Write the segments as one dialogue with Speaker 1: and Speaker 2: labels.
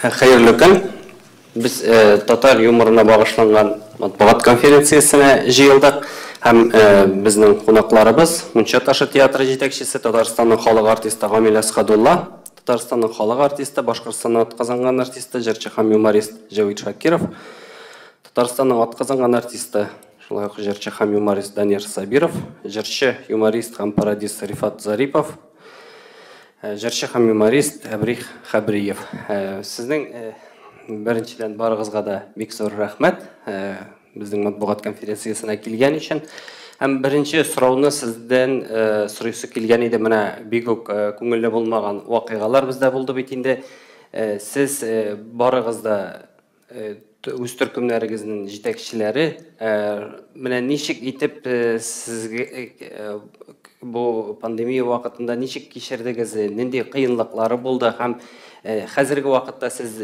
Speaker 1: Hayırlı gün. Biz Татар юморына багышланган матбугат конференциясына җыелдык. Һәм безнең кунакларыбыз Мунча ташы театры җитәкчесе Татарстанның халык артисты Гамил Асхадулла, Татарстанның халык артисты, Башкортстанның атказанган артисты, җырчы һәм юморист Җавид Шакиров, Татарстанның атказанган артисты, шулай ук җырчы һәм юморист Данир Сабиров, җырчы, юморист һәм продюсер Рифат Зарипов, җырчы һәм юморист Әбрих Хабриев. Сезнең беренчедән барыгызга да бик зур рәхмәт. Безнең матбугат конференциясына килгән өчен. Һәм беренче сорауны сездән сорыйсы килгән иде. Менә бик үк күңелле булмаган вакыйгалар бездә булды бит инде. Сез барыгыз да үз төркемнәрегезнең җитәкчеләре, менә ничек итеп сезгә бу пандемия вакытында ничек кичердегез, нинди кыенлыклары булды һәм хәзерге вакытта сез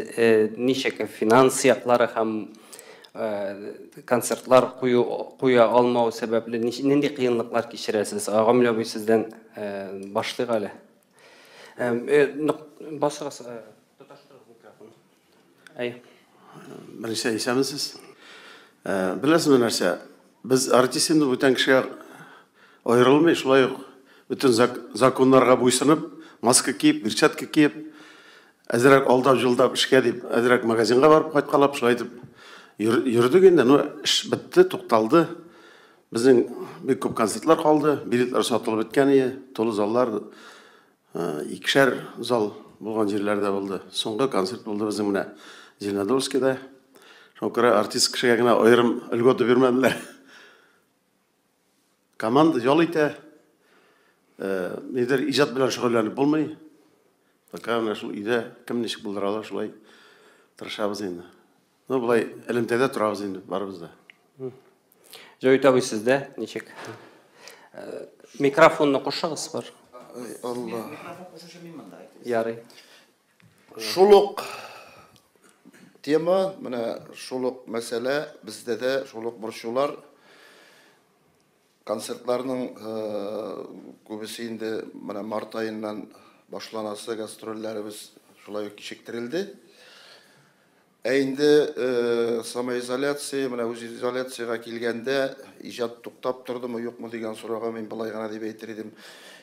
Speaker 1: ничек финанс яклары һәм концертлар куя алмау сәбәпле нинди кыенлыклар кичерәсез? Гамил абый сездән башлыйк әле. Басыгыз, тоташтырыгыз микрофонны.
Speaker 2: Беренче исәмсез. Беләсезме нәрсә? Без артистны бүтән кешегә аерылмый, шулай ук бүтән законнарга буйсынып, маска киеп, перчатка киеп, әзрәк алдап җылдап эшкә дип, әзрәк магазинга барып кайткалап, шулай дип йөрдек инде. Эш бетте, тукталды. Безнең бик күп концертлар калды, билетлар сатылып беткән иде, тулы заллар, икешәр зал булган җирләрдә булды. Соңгы концерт булды безнең менә Зеленодольскида. Шуңа артист кешегә генә аерым өлгөтө бирмәделәр. Команда ял итә. Нидер иҗат белән шөгыльләнеп булмый. Пока менә шул өйдә кем ничек булдыралар, шулай тырышабыз инде. Булай элемтәдә торабыз инде барыбыз да.
Speaker 1: Җавид абый сездә ничек? Микрофонны кушыгыз бар.
Speaker 3: Алла.
Speaker 1: Ярый.
Speaker 3: Шулук тема, менә шулук мәсьәлә, бездә дә шулук борчулар. Концертларның күбесе инде менә март аеннан башланасы гастрольләребез шулай кичектерелде. Инде самоизоляция, менә үз изоляцияга килгәндә иҗат туктап тордымы, юкмы дигән сорауга мин болай гына дип әйтер идем.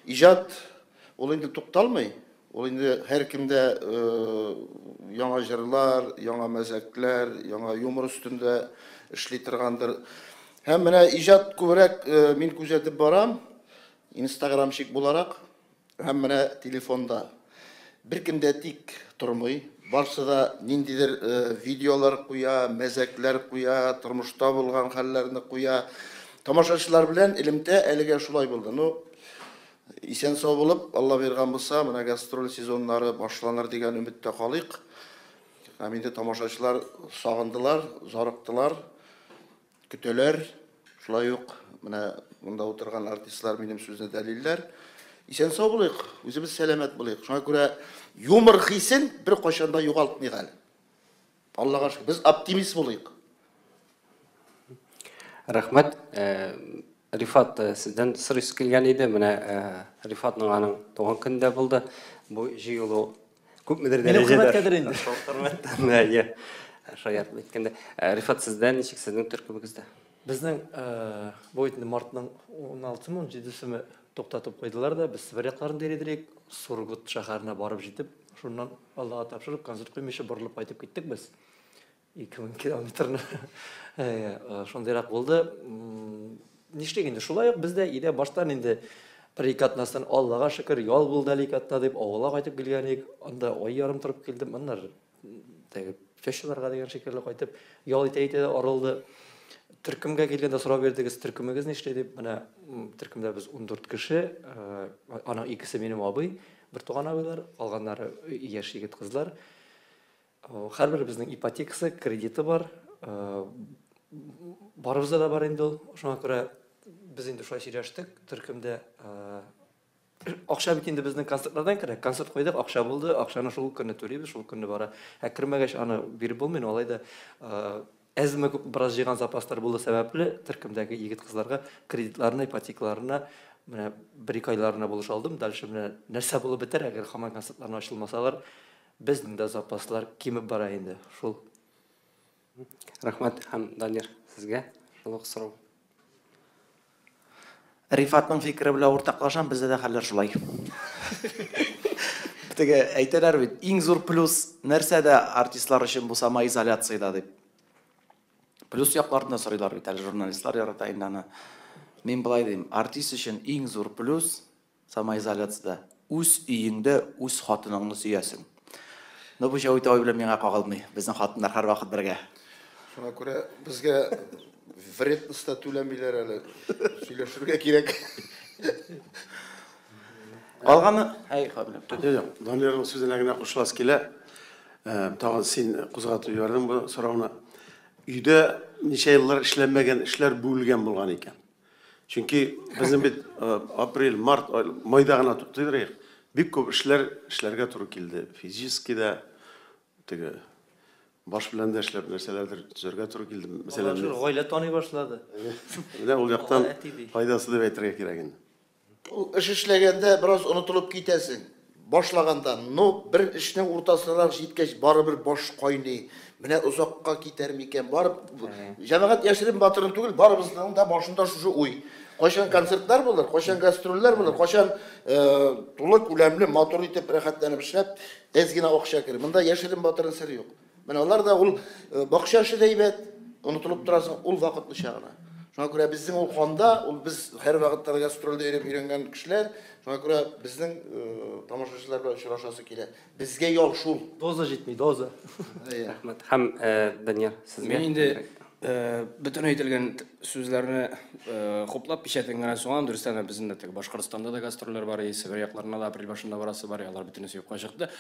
Speaker 3: Иҗат ул инде тукталмый. Ул инде һәр кемдә яңа җырлар, яңа мәзәкләр, яңа юмор өстендә эшли торгандыр. Һәм менә иҗат күбрәк мин күзәтеп барам, инстаграмчик буларак, һәм менә телефонда. Беркемдә тик тормый. Барсы да ниндидер видеолар куя, мәзәкләр куя, тормышта булган хәлләрне куя. Тамашачылар белән элемтә әлегә шулай булды. Исән сау булып, Алла биргән булса, менә гастроль сезоннары башланыр дигән өметтә калыйк. Һәм инде тамашачылар сагындылар, зарыктылар, көтәләр. Шулай ук менә монда утырган артистлар минем сүзне дәлилләр. Исән сау булыйк, үзебез сәламәт булыйк. Шуңа күрә юмор хисен бер кайчанда югалтмыйк әле. Аллага шөкер, без оптимист булыйк.
Speaker 1: Рәхмәт. Рифат сездән сорыйсы килгән иде. Менә Рифатның аның туган көндә булды. Бу җыелу күпмедер дәрәҗәдә. Хөрмәт. Шаярт әйткәндә. Рифат сездән ничек сезнең төркемегездә?
Speaker 4: Безнең бу инде мартның 16-17-семе токтатып куйдылар да, без Сибир якларын дәредерек Сургут шәһәренә барып җитеп, шуннан Аллага тапшырып, концерт куймыйча борылып кайтып киттек без. 2000 километрны. Шундыйрак булды. Нишлек инде шулай ук бездә иде баштан инде прикатнастан Аллага шөкер ял булды аликатта дип авылга кайтып килгәнек, анда ай ярым торып килдем. Моннар тәгә фешеларга дигән шикелле кайтып ял итә арылды. Төркемгә килгәндә сорау бирдегез, төркемегез нишле дип, менә төркемдә без 14 кеше, аның икесе минем абый, бер туган абыйлар, калганнары яшь егет кызлар. Һәрбер безнең ипотекасы, кредиты бар. Барыбызда да бар инде ул. Шуңа күрә без инде шулай сөйләштек, төркемдә акча бит инде безнең концертлардан керә. Концерт куйдык, акча булды, акчаны шул көнне түлибез, шул көнне бара. Кермәгәч аны биреп булмый, алай да әзме бераз җыйган запастар булды сәбәпле, төркемдәге егет кызларга кредитларны, ипотекаларына менә 1-2 айларына булыш алдым. Дальше менә нәрсә булып бетер, әгәр һаман концертларны ачылмасалар, безнең дә запаслар кимеп бара инде. Шул.
Speaker 1: Рахмат һәм Данир сезгә шул ук сорау.
Speaker 5: Рифатның фикере белән уртаклашам, бездә дә хәлләр шулай. Теге әйтәләр бит, иң зур плюс нәрсәдә артистлар өчен бу самоизоляциядә дип. Плюс якларында сорыйлар бит, әле журналистлар ярата инде аны. Мин булай дим, артист өчен иң зур плюс самоизоляциядә үз өеңдә үз хатыныңны сөясең. Ну бу җавап белән миңа кагылмый. Безнең хатыннар һәрвакыт бергә.
Speaker 3: Шуңа күрә безгә вредность та түләмиләр әле. Сөйләшергә кирәк.
Speaker 5: Алганы, әй хабилем.
Speaker 2: Yok, Danir'in sözüne gene kuşlas kile. Tağın sen kuzgatı yordun bu soruna. Üyde nice yıllar işlenmegen, işler bölgen bulgan iken. Çünkü bizim bir april, mart, maydağına tuttuydur. Bir köp işlerge turu kildi. Fiziski de baş bilen de işler meselelerdir. Tüzörge turu kildi. Mesela
Speaker 4: Гаилә таный башлады.
Speaker 2: ne ol yaktan faydası da betre kiregin.
Speaker 3: Ул эш эшләгәндә бераз онытылып китәсең. Башлаганда, но бер эшнең уртасына җиткәч барыбер баш кайный. Менә узакка китәр микән? Барып җәмәгать яшерен батырын түгел, барыбызның да башында шушы уй. Кайчан концертлар булыр, кайчан гастрольләр булыр, кайчан тулы күләмле матур итеп рәхәтләнеп эшләп, әз генә акча керер. Монда яшерен батырын сер юк. Менә алар да ул бакча эше дәйбәт, онытылып торасың, ул вакытлы чагына. Шуңа күрә безнең ул канда, ул без һәр вакытта гастрольдә өйрәнгән кешеләр, шуңа күрә безнең тамашачылар белән очрашасы килә. Безгә ял шул.
Speaker 4: Доза җитми, доза.
Speaker 1: Рахмат һәм Данир сезгә.
Speaker 6: Мен инде бүтән әйтелгән сүзләрне хуплап пишәтенгән соң дөрестән безнең дә Башкортстанда да гастрольләр бар, Сибир якларында да апрель башында барасы бар, алар бөтенесе юкка чыкты.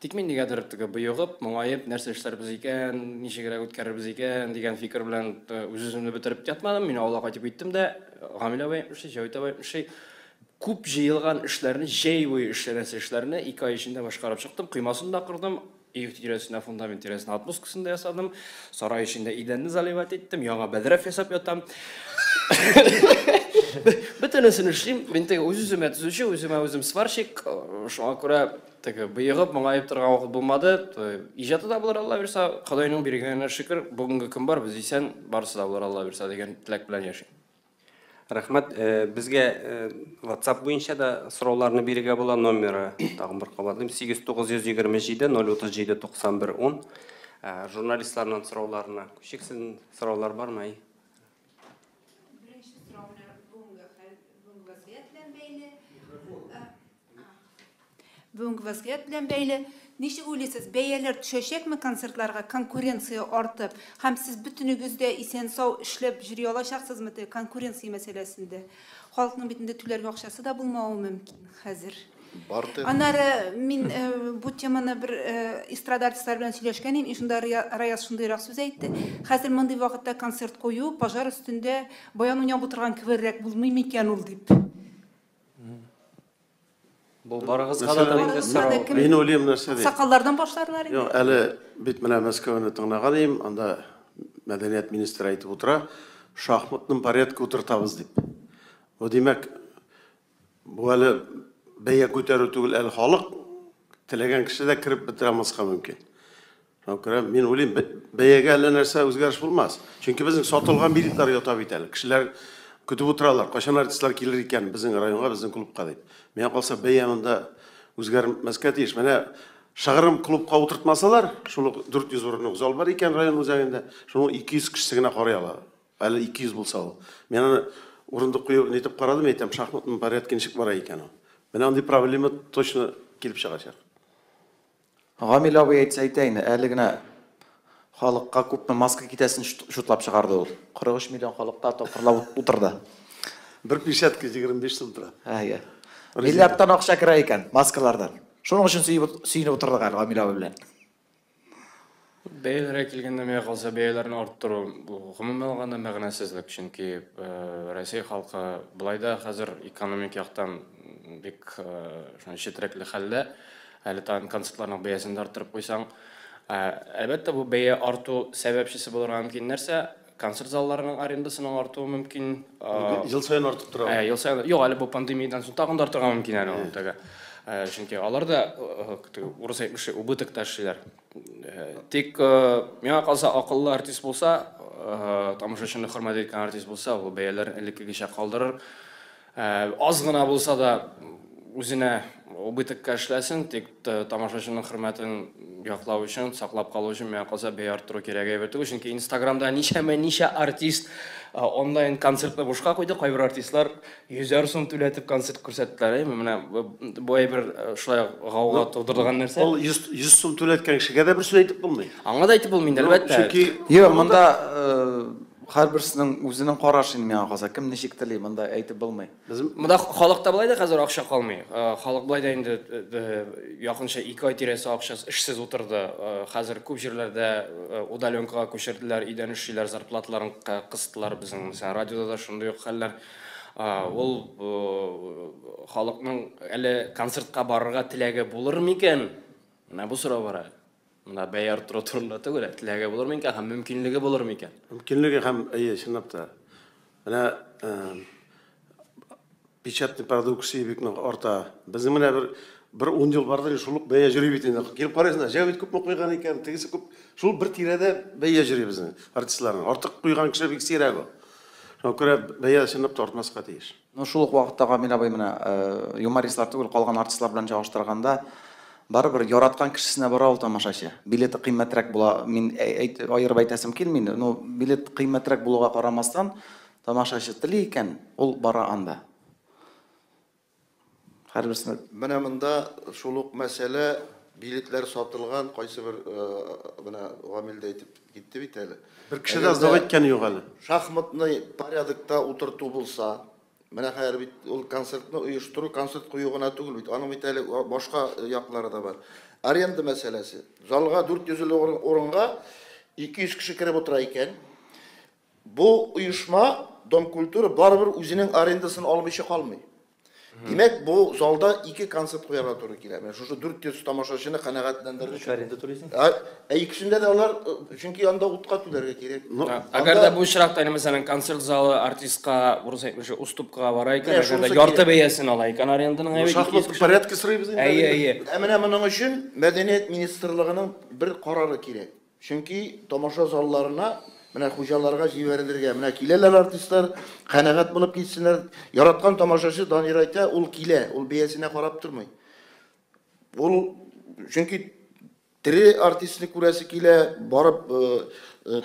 Speaker 6: Тик мен нигәдер боегып, моңаеп, нәрсә эшләрбез икән, ничегрәк үткәрербез икән дигән фикер белән үз-үземне бетереп ятмадым. Мин авылга кайтып киттем дә, Гамилә бай, Җавит бай, күп җыелган эшләрне, җәй буе эшләнәсе эшләрне 2 ай эчендә башкарып чыктым. Кыймасын да кырдым. Ив тирәсенә, фундамент тирәсенә отпускасын да ясадым. Сарай эчендә идәнне заливать иттем. Яңа бәдрәф ясап ятам. Бөтенесен эшлим. Мин теге үз-үземә төзүче, үзем сварщик. Шуңа күрә теге быегып моңаеп торган вакыт булмады. Иҗаты да булыр Алла бирсә, Худайның биргәненә шөкер. Бүгенге көн бар, без исән, барысы да булыр Алла бирсә дигән теләк белән яшим.
Speaker 1: Рахмат. Безгә WhatsApp буенча да сорауларны бирергә була, номеры тагын бер кабатлыйм 8927 037 91 10. Журналистларның сорауларына күчексен сораулар бармы?
Speaker 7: Birinci sorumlar bunga vaziyet bilen beyli. Niçe uylisiz beyeler düşecek mi konsertlarga konkurensiya artıp, hem siz bütünügüzde isen sağ işlep jüri olacaqsınız mı konkurensiya meselesinde? Halkның bitinde tülerge akşası da bulmağı mümkün hazır. Anara min bu temana bir estrada artistlar bilen söyleşkenim, şunda Rayaz şundayrak söz aytdı. Hazır mınday vaqtda konsert koyu, pajar üstünde bayan oynab oturgan kiberrek bulmay meken ul dip.
Speaker 1: Bu barıгызга да инде сорау.
Speaker 2: Мен ойлаймын нәрсе дейді.
Speaker 7: Sakallardan başlarlar.
Speaker 2: Yok, әлі бит менә Мәскәүне тыңлаған едім, анда мәдәният министрі айтып отыра, шахматның порядка отыртабыз деп. О демәк, бұл әлі бәйе көтеру түгел, әлі халық тілеген кіші де кіріп бітіре алмасқа мүмкін. Мен ойлаймын, бәйеге әлі нәрсе өзгеріш болмас. Çünkü біздің сатылған билеттер ята бит әлі. Кішілер күтіп отыралар, қашан артистлар келер екен біздің районға, біздің клубқа дейді. Мен қалса бәйемінде өзгермеске тиіш. Менә шағырым клубқа отыртмасалар, шуны 400 орынлық зал бар екен район өзегінде, шуны 200 кішісігіне қарай алады. Әлі 200 болса ол. Мен аны орындық қойып нетіп қарадым, айтам, шахматтың порядка нешік бара екен ол. Мен андай проблема точно келіп шығар.
Speaker 5: Гамил абый әйтсә әйтәйін, әлі генә халыққа күпме маска китәсен шутлап шығарды ул. 43 миллион халықта топырлап отырды.
Speaker 2: Bir пишәтке 25 сум тора.
Speaker 5: Әйе. Миллиардтан акча керә икән маскалардан. Шуның өчен сөйнеп утырдык әле Гамил абый белән.
Speaker 6: Бәяләргә килгәндә миңа калса бәяләрне арттыру гомумән алганда мәгънәсезлек, чөнки Россия халкы булай да хәзер экономик яктан бик четерекле хәлдә. Әле тагын концертларның бәясен арттырып куйсаң, әлбәттә бу бәя арту сәбәпчесе булырга мөмкин нәрсә? концерт залларының арендасының артуы мүмкін.
Speaker 2: Жыл сайын артып тұрады.
Speaker 6: Ел сайын, жоқ, әлі бұл пандемиядан соң тағын да артырға мүмкін әлі оның тағы. Çünkü алар да орыс айтмышы убыток ташилар. Тек миңа қалса ақыллы артист болса, тамашашыны хөрмәт еткән артист болса, ол бәяләр элеккегечә калдырыр. Аз гына булса да үзенә убытокка эшләсен, тек тамашашының хөрмәтен яклау өчен, саклап калу өчен миңа қалса бәя арттыру кирәк әйбәт. Чөнки Инстаграмда ничә артист онлайн концертны бушка куйды, кайбер артистлар 100 сум түләтеп концерт күрсәттеләр. Менә бу әйбер шулай гауга тудырган нәрсә.
Speaker 2: Ол 100 сум түләткән кешегә дә бер сүз әйтеп булмый.
Speaker 6: Аңа да әйтеп булмый, әлбәттә.
Speaker 5: Йо, монда һәрберсенең үзенең карашын миңа калса, кем ничек тели, монда әйтеп булмый.
Speaker 6: Монда халыкта булай да хәзер акча калмый. Халык булай да инде якынча 2 ай тирәсе акчасы эшсез утырды. Хәзер күп җирләрдә удаленкага күчерделәр, идән эшчеләр зарплатларын кыстылар безнең. Мәсәлән, радиода да шундый ук хәлләр. Ул халыкның әле концертка барырга теләге булыр микән? Менә бу сорау бара. Мына бәя арттыру турында түгел, теләге булыр микән һәм мөмкинлеге булыр микән?
Speaker 2: Мөмкинлеге һәм чынлап та. Менә печатный продукция бикнең арта. Безнең менә бер 10 ел барды шул бәя йөри бит инде. Килеп карайсың, җавит күпме куйган икән, тегесе күп. Шул бер тирәдә бәя йөри безнең артистларның. Артык куйган кеше бик сирәк ул. Шуңа күрә бәя чынлап та артмаска тиеш.
Speaker 5: Шул ук вакытта Камил абый менә юмористлар түгел, калган артистлар белән чагыштырганда барыбер яраткан кешесенә бара ул тамашачы. Билеты кыйммәтрәк була. Мин аерып әйтәсем килми. Ну, билет кыйммәтрәк булуга карамастан, тамашачы тели икән, ул бара анда. Һәрберсенә
Speaker 3: Менә монда шул ук мәсьәлә, билетлар сатылган, кайсы бер менә Гамил дә әйтеп китте бит әле.
Speaker 2: Бер кеше дә аздап әйткәне юк әле.
Speaker 3: Шахматны порядокта утырту булса, менә хәзер бит ул концертны оештыру, концерт кую гына түгел бит. Аның бит әле башка яклары да бар. Аренда мәсьәләсе. Залга 400 орынга 200 кеше кереп утыра икән. Бу оешма Дом культура барыбер үзенең арендасын алмыйча калмый. Димәк, бу залда 2 концерт куярга туры килә. Менә шушы 400 тамашачыны канәгатьләндерер өчен.
Speaker 4: Аренда түләйсең?
Speaker 3: Икесендә дә алар, чөнки анда утка түләргә кирәк.
Speaker 6: Әгәр дә бу очракта, мәсәлән, концерт залы артистка, урыс әйтмешә, уступкага бара икән, әгәр дә ярты бәясен ала икән аренданың әйбәт.
Speaker 2: Шахмат порядкы сорыйбыз инде.
Speaker 6: Әйе.
Speaker 3: Менә моның өчен Мәдәният министрлыгының бер карары кирәк. Чөнки тамаша залларына менә хуҗаларга җибәрелергә, менә киләләр артистлар, канәгать булып китсеннәр. Яраткан тамашачы Данир әйтә, ул килә, ул бәясенә карап тормый. Ул чөнки тере артистны күрәсе килә, барып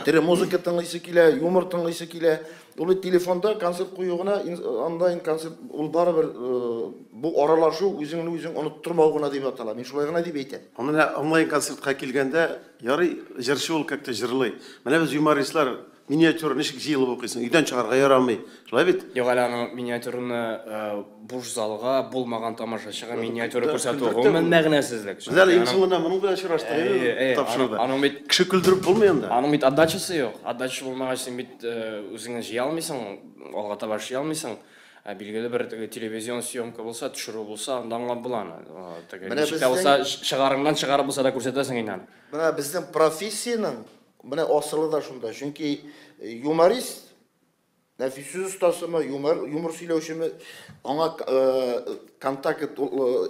Speaker 3: тере музыка тыңлыйсы килә, юмор тыңлыйсы килә. Ул телефонда концерт куюгына, онлайн концерт, ул барыбер бу аралашу үзең оныттырмау гына дип атала. Мин шулай гына дип әйтәм.
Speaker 2: Менә онлайн концертка килгәндә, ярый, җырчы ул как-то җырлый. Менә без юмористлар миниатюра ничек җыелып укыйсың, өйдән чыгарга ярамый. Шулай бит?
Speaker 6: Юк, әле аның миниатюрны буш залга, булмаган тамашачыга миниатюра күрсәтү гомумән мәгънәсезлек.
Speaker 2: Менә иң соңында моның белән очраштык. Тапшырды.
Speaker 6: Аның бит
Speaker 2: Кеше күлдереп булмый анда.
Speaker 6: Аның бит отдачасы юк. Отдача булмагач син бит үзеңне җыя алмыйсың, алга таба эшли алмыйсың. Билгеле бер телевизион съемка булса, төшерү булса, анда аңлап була аны. Менә бездә чыгарыңнан чыгарып булса да күрсәтәсең инде.
Speaker 3: Менә безнең профессияның менә асылы да шунда. Чөнки юморист нәфис устасымы, юмор сөйләүчеме аңа контакт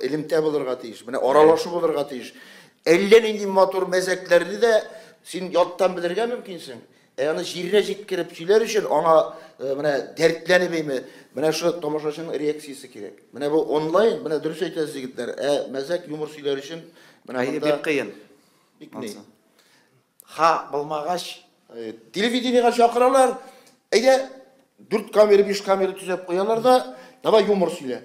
Speaker 3: элемтә булырга тиеш. Менә аралашу булырга тиеш. Әллә нинди матур мәзәкләрне дә син яттан белергә мөмкинсең. Аны җиренә җиткереп сөйләр өчен аңа менә дәртләнеп әйме, менә шу тамашачының реакциясе кирәк. Менә бу онлайн, менә дөрес әйтәсез егетләр, мәзәк юмор сөйләр өчен
Speaker 5: менә бик кыен.
Speaker 3: Бик ни.
Speaker 5: Ха булмагач,
Speaker 3: телевидениега чакыралар. Әйдә 4 камера, 5 камера төзәп куялар да, давай юмор сөйлә.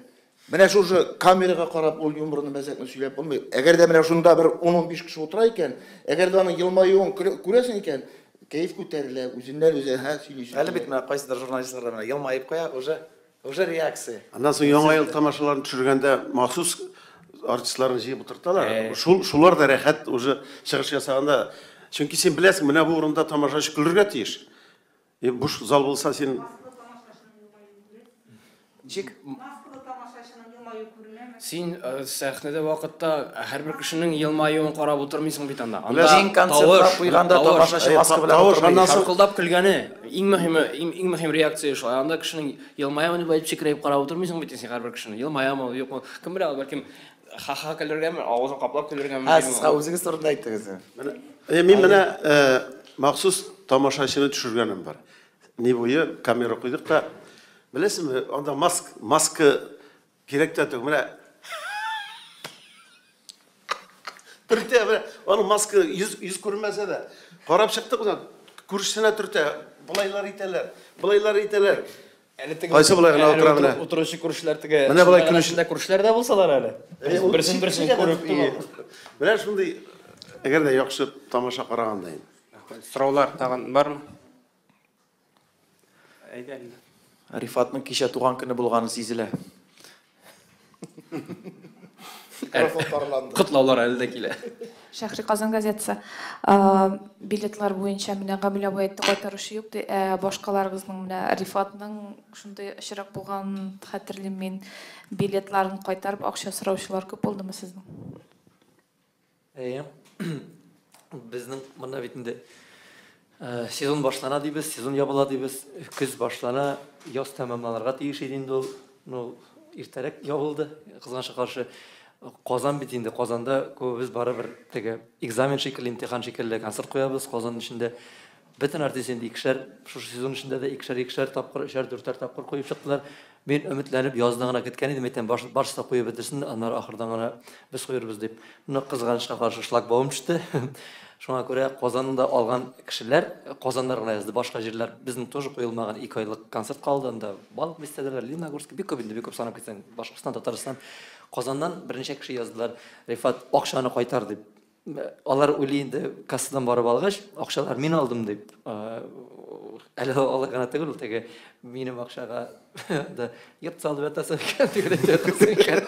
Speaker 3: Менә шушы камерага карап ул юморны мәзәкне сөйләп булмый. Әгәр дә менә шунда бер 10-15 кеше утыра икән, әгәр дә аның елмаюын күрәсең икән, кайф күтәрелә, үзеннән-үзе сөйлишә.
Speaker 5: әле бит менә кайсыдыр журналистлар менә елмаеп куя, уже реакция.
Speaker 2: Аннан соң яңа ел тамашаларын төшергәндә махсус артистларны җыеп утырталар. Шулар да рәхәт уже чыгыш ясаганда. Чөнки син беләсең, менә бу урында тамашачы көлергә тиеш. Буш зал булса син
Speaker 5: Чик.
Speaker 7: Маскалы тамашачының елмаю көрмеме.
Speaker 6: Сен сәхнеде вакытта һәрбер кешенең елмаюын карап утырмыйсың бит анда.
Speaker 5: Сен концертка куйганда тамашачы маска белән утырмый.
Speaker 6: Шаркылдап көлгәне иң мөһим реакция шул. Анда кешенең елмаюын бәлки шикрәйеп карап утырмыйсың бит сен һәрбер кешенең. Елмаямы, юкмы? Кем белә, бәлкем ха-ха көлергәме, авызын каплап көлергәме?
Speaker 5: Сез үзегез турында әйттегез.
Speaker 2: Мен менә махсус тамашачыны төшергәнем бар. Не буе камера куйдык та, беләсезме, анда маска керек тә түгел. Менә түртә, аны маска йөз күрмәсә дә, карап чыктык узан, күршесенә түртә, булайлар итәләр. Кайсы булай гына утыра менә.
Speaker 6: Утыручы күршеләр теге.
Speaker 2: Менә булай күршеләр
Speaker 6: күршеләр дә булсалар әле. Берсен күреп
Speaker 2: Менә шундый, әгәр дә яхшы тамаша караганда инде.
Speaker 1: Сораулар тагын бармы? Әйдә.
Speaker 5: Рифатның кичә туган көне булганын сизелә.
Speaker 6: Котлаулар әле дә килә.
Speaker 8: Шәһри Казан газетасы билетлар буенча менә Гамилә бу әйтте, кайтарышы юк ди. Башкаларыгызның менә Рифатның шундый очрак булган хәтерлим мин, билетларын кайтарып акча сораучылар күп булдымы сезнең?
Speaker 4: Безнең монда бит инде сезон башлана дибез, сезон ябыла дибез, көз башлана, яз тәмамланырга тиеш иде инде ул. Ну, иртәрәк ябылды, кызганычка каршы. Казан бит инде, Казанда көбез барыбер теге экзамен шикелле, имтихан шикелле концерт куябыз. Казан эчендә бөтен артист инде икешәр, шушы сезон эчендә дә икешәр тапкыр, 3-4 тапкыр куеп чыктылар. Мен өметләнеп яздан гына көткән идем, әйтәм, барысы да куеп бетерсен, аннары ахырдан гына без куербыз дип. Моны кызганычка каршы шлагбаум төште. Шуңа күрә Казанында алган кешеләр, Казаннар гына язды, башка җирләр безнең тоже куелмаган 2 айлык концерт калды анда. Балык бистәләр, Лениногорск, бик күп санап китсәң, Башкортстан, Татарстан, Казаннан берничә кеше яздылар. Рифат акчаны кайтар дип. Алар уйлый инде кассадан барып алгач, акчалар мин алдым дип. Әле алган түгел, теге минем акчага да йорт салып ятасың икән.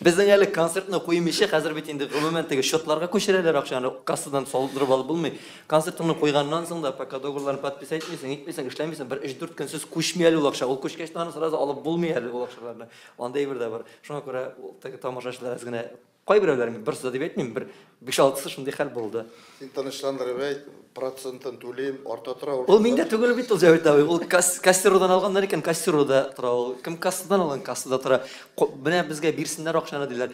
Speaker 4: Безнең әле концертны куймыйча, хәзер бит инде гомумән теге счетларга күчерәләр акчаны, кассадан салдырып алып булмый. Концертны куйганнан соң да пока договорларны подписать итмисең, эшләмисең, бер 3-4 көнсез күчмәй әле ул акча. Ул күчкәч аны сразу алып булмый әле ул акчаларны. Андай бер дә бар. Шуңа күрә теге тамашачылар әзгенә кайберәүләр берсе дип әйтмим, бер 5-6 шундый хәл булды.
Speaker 3: Син танышландырып әйт, процентын түлим, арта тора.
Speaker 4: Ул миндә түгел бит ул җавап табый. Ул кассирдан алганнар икән, кассирда тора ул. Кем кассадан алган, кассада тора. Менә безгә бирсеннәр акчаны диләр.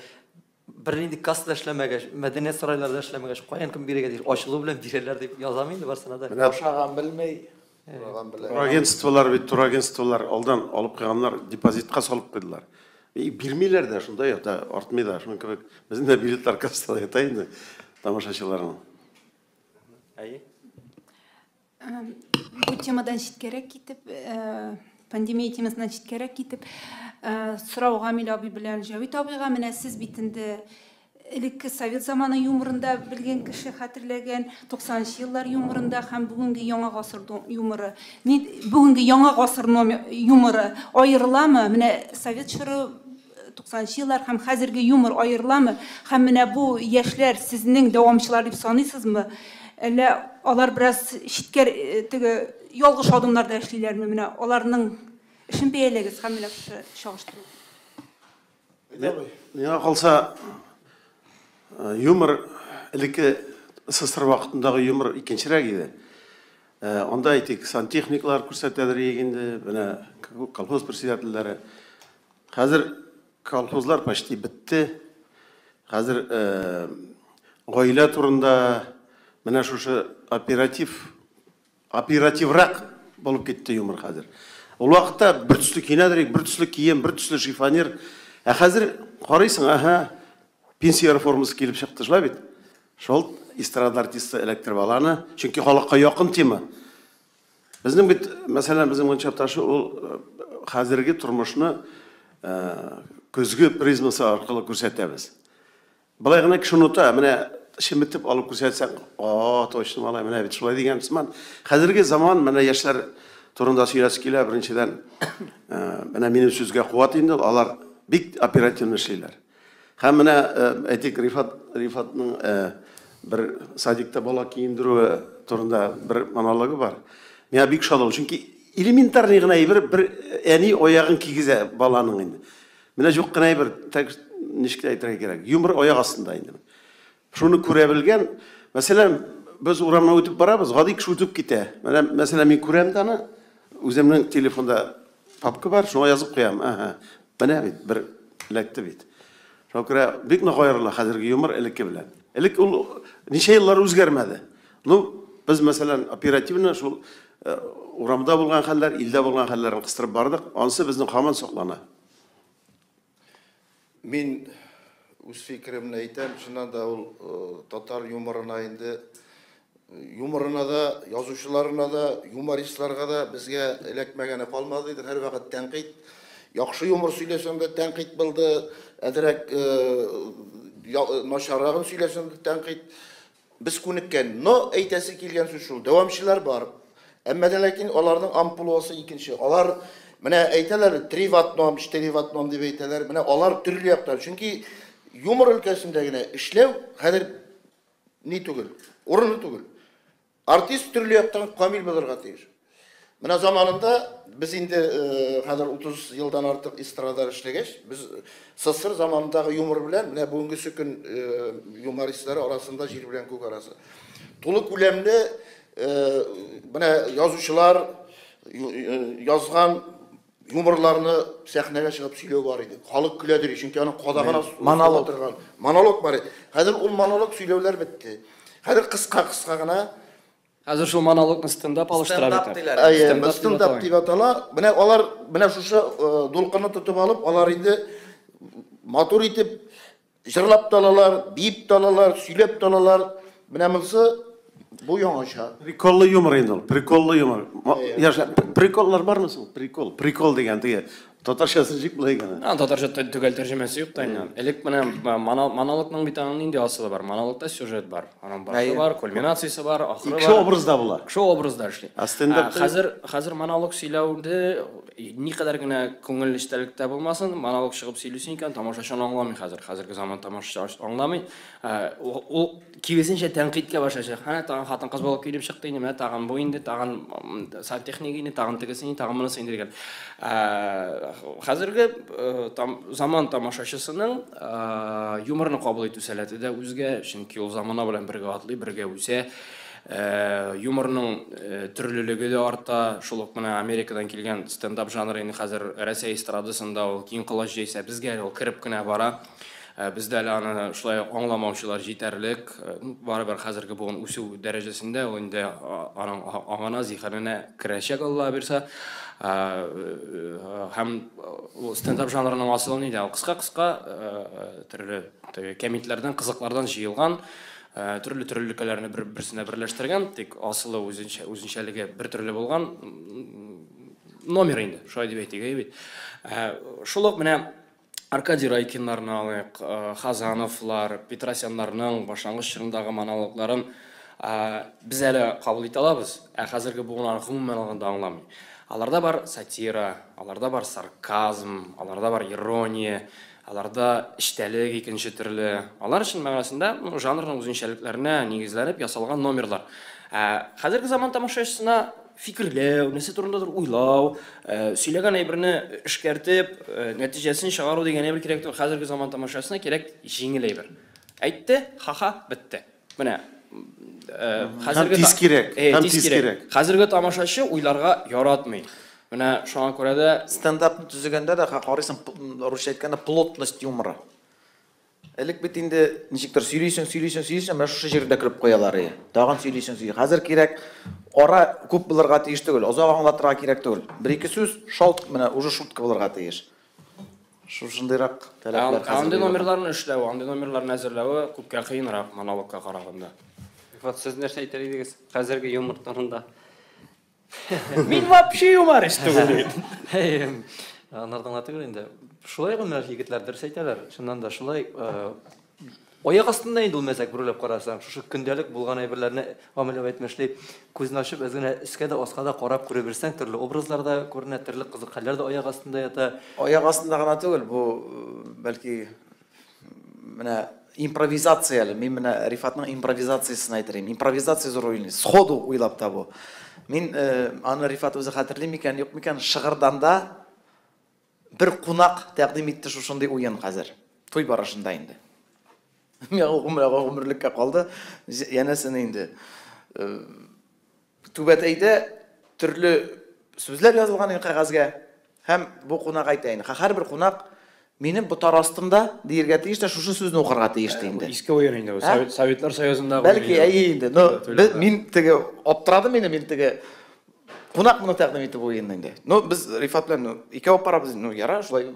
Speaker 4: Бер нинди кассада эшләмәгәч, мәдәният сарайларында эшләмәгәч, каян кем бирергә диләр. Ачылу белән бирәләр дип язам инде барсына да.
Speaker 5: Ашаган белмәй.
Speaker 2: Турагентстволар алдан алып куйганнар, депозитка салып куйдылар. Бирмиләр дә шундай, артмый да, шуның кебек. Безнең дә билетлар кассада ята инде тамашачыларның.
Speaker 7: Бу темадан читкәрәк китеп, пандемия темасынан читкәрәк китеп, сорау Гамил абый белән Җавит абыйга, менә сез бит инде элекке совет заманы юморында белгән кеше, хәтерләгән 90-нчы еллар юморында һәм бүгенге яңа гасыр юморы, бүгенге яңа гасыр юморы аерыламы? Менә совет чоры 90-нчы еллар һәм хәзерге юмор аерыламы? Һәм менә бу яшьләр сезнең дәвамчылар дип саныйсызмы? Әллә алар бераз читкәр теге ялгыш адымнарда эшлиләрме? Менә аларның эшен бәяләгез һәм менә чагыштыру.
Speaker 2: Миңа калса, юмор элекке СССР вакытындагы юмор икенчерәк иде. Анда әйтик, сантехниклар күрсәтәләр инде, менә колхоз председательләре. Хәзер колхозлар почти битте. Хәзер гаилә турында менә шушы оперативрак булып китте юмор хәзер. Ул вакытта бер төсле кинәдер, бер төсле кием, бер төсле шифонер. Хәзер карыйсың, пенсия реформасы килеп чыкты шулай бит. Шул эстрада артисты электр баланы, чөнки халыкка якын тема. Безнең бит, мәсәлән, безнең мончапташы ул хәзерге тормышны көзгө призмасы аркылы күрсәтәбез. Булай гына кеше уныта, менә шимитеп алып күрсәтсәң, точно малай, менә бит шулай дигән сыман. Хәзерге заман менә яшьләр турында сөйләс килә, беренчедән менә минем сүзгә куат инде, алар бик оперативно эшлиләр. Һәм менә әйтик, Рифатның бер садикта бала киендерүе турында бер монологы бар. Миңа бик шат ул, чөнки элементарный гына бір әни оягын кигізе баланың енді. Менә жоқ қана бір нешке айтырға керек. Юмор ояқ астында енді. Шуны көре білген, мәселен, біз урамнан өтіп барабыз, ғади кіші өтіп кете. Мәселен, мен көрем даны, өзімнің телефонда папка бар, шуға yazып қоям. Міне бейт, бір ләкті бейт. Шуға көре, бек нақойырла қазіргі юмор әлекке білен. Әлек ол неше еллар өзгермеді. Біз мәселен оперативно шул урамда болған хәлләр, илдә болған хәлләрін қыстырып бардық, анысы біздің қаман соқлана.
Speaker 3: Мен өз фикіремін айтам, шыннан да ол татар юморына енді, юморына да, yazушыларына да, юмористларға да бізге элекмәгәне қалмады, әр вақыт тәнқид. Яқшы юмор сөйлесем де тәнқид болды, әдірек нашарағын сөйлесем де тәнқид. Біз күніккен, но әйтәсі келген сөз шул, дәвамшылар бар. Әммәден ләкин олардың ампулуасы икенче. Олар менә әйтәләр 3 ватном, 4 ватном дип әйтәләр. Менә алар төрле яктан. Чөнки юмор өлкәсендә генә эшләү хәзер ни түгел, урыны түгел. Артист төрле яктан камил булырга тиеш. Менә заманында без инде хәзер 30 елдан артык эстрадада эшләгәч, без СССР заманындагы юмор белән менә бүгенге көн юмористлар арасында җир белән күк арасы. Тулы күләмле менә язучылар язган юморларны сәхнәгә чыгып сөйләү бар иде. Халык көләдер, чөнки аның кадагына монолог бар иде. Хәзер ул монолог сөйләүләр бетте. Хәзер кыска гына.
Speaker 6: Хәзер шул монологны стендап алыштыра бит.
Speaker 3: Стендап дип атала. Менә алар менә шушы дулкынны тотып алып, алар инде матур итеп җырлап талалар, бип талалар, сөйләп талалар. Менә монсы bu яңаша.
Speaker 2: Приколлы юмор инде ул, приколлы юмор. Приколлар бармы соң? Прикол деген теге татарчасын җик булай гына.
Speaker 6: Татарча төгәл тәрҗемәсе юк та инде. Элек менә монологның бит аның инде асылы бар. Монологта сюжет бар. Аның башы бар, кульминациясе бар, ахыры бар.
Speaker 2: Кеше образда була.
Speaker 6: Кеше образда эшли. Хәзер монолог сөйләүдә никадәр генә күңел эчтәлектә булмасын, монолог чыгып сөйлисен икән, тамашачы аңламый хәзер. Хәзерге заман тамашачы аңламый. Ул кивесенчә тәнкыйтькә башлачак. Тагын хатын кыз булып килеп чыкты инде, менә тагын бу инде, тагын сантехник инде, тагын тегесен, тагын монысы инде дигән. Хәзерге заман тамашачысының юморны кабул итү сәләте дә үзгә, чөнки ул замана белән бергә атлый, бергә үсә. Юморның төрлелеге дә арта. Шул ук менә Америкадан килгән стендап жанры инде хәзер Россия эстрадасында ул киң кылач җәйсә, безгә ул кирип кенә бара. Бездә әле аны шулай аңламаучылар җитәрлек. Барыбер хәзерге бугын үсү дәрәҗәсендә ул инде аның аңына зиһененә керәчәк Алла бирсә. Һәм стендап жанрының асылы ни дә? Кыска төрле комитлардан, кызыклардан җыелган, төрле өлкәләрне берсенә берләштергән, тик асылы үзенчәлеге бер төрле булган номер инде. Шулай дип әйтергә бит. Шул ук менә Аркадий Райкиннарны алыйк, Хазановлар, Петросяннарның башлангыч чорындагы монологларын без әле кабул итә алабыз, хәзерге бугыннан гомумән алганда аңламый. Аларда бар сатира, аларда бар сарказм, аларда бар ирония, аларда эчтәлек икенче төрле. Алар өчен мәгънәсендә жанрның үзенчәлекләренә нигезләнеп ясалган номерлар. Хәзерге заман тамашачысына фикерләү, нәрсә турындадыр уйлау, сөйләгән әйберне эшкәртеп, нәтиҗәсен чыгару дигән әйбер кирәк түгел. Хәзерге заман тамашачысына кирәк җиңел әйбер. Әйтте, ха-ха, бетте. Менә
Speaker 2: тиз кирәк.
Speaker 6: Хәзерге тамашачы уйларга яратмый. Менә шуңа күрә дә
Speaker 5: стендапны төзегәндә дә карыйсың, русча әйткәндә плотность юмора. Элек бит инде ничектер сөйлисең, менә шушы җирдә кирип куялар. Тагын сөйлисең. Хәзер кирәк ара күп булырга тиеш түгел, озак аңлатырга кирәк түгел. Бер-ике сүз шалт менә уже шутка булырга тиеш. Шушындыйрак таләпләр хәзер.
Speaker 6: Андый номерларны эшләү, андый номерларны әзерләү күпкә кыенрак монологка караганда.
Speaker 1: Сез нәрсә әйтер идегез хәзерге юмор турында?
Speaker 6: Мин вообще юморист түгел.
Speaker 4: Анардан атыгыр инде. Шулай гына егетләр дөрес әйтәләр. Шуннан да шулай аяк астында инде ул мәсәк бүрелеп карасаң, шушы көндәлек булган әйберләрне гамәлгә әйтмәшләп, күзне ачып үзенә искә дә аска да карап күрә берсәң, төрле образларда күренә, төрле кызык хәлләр дә аяк астында ята.
Speaker 5: Аяк астында гына түгел, бу бәлки менә импровизация, мен менә Рифатның импровизациясын әйтәм. Импровизация зур уйлый, сходу уйлап табу. Мен аны Рифат өзі хәтерлейм екен, жоқ мекен, шығырданда бір қунақ тәқдим етті шошындай ойын қазір. Той барашында енді. Мен ғұмырлікке қалды, янәсін енді. Түбәтейді түрлі сөзлер жазылған қағазға, һәм бұл қунақ айтайын. Har бір қунақ менің бұтар астымда дейірге тейішті, шушы сөзін оқырға тейішті енді.
Speaker 6: Еске ойын енді, Советлар Союзындағы.
Speaker 5: Бәлкі әйі енді. Мен тігі оптырады мені, мен тігі қунақ мұны тәқдім етіп ойын енді. Біз Рифат білен екі оп барабыз, яра, шулай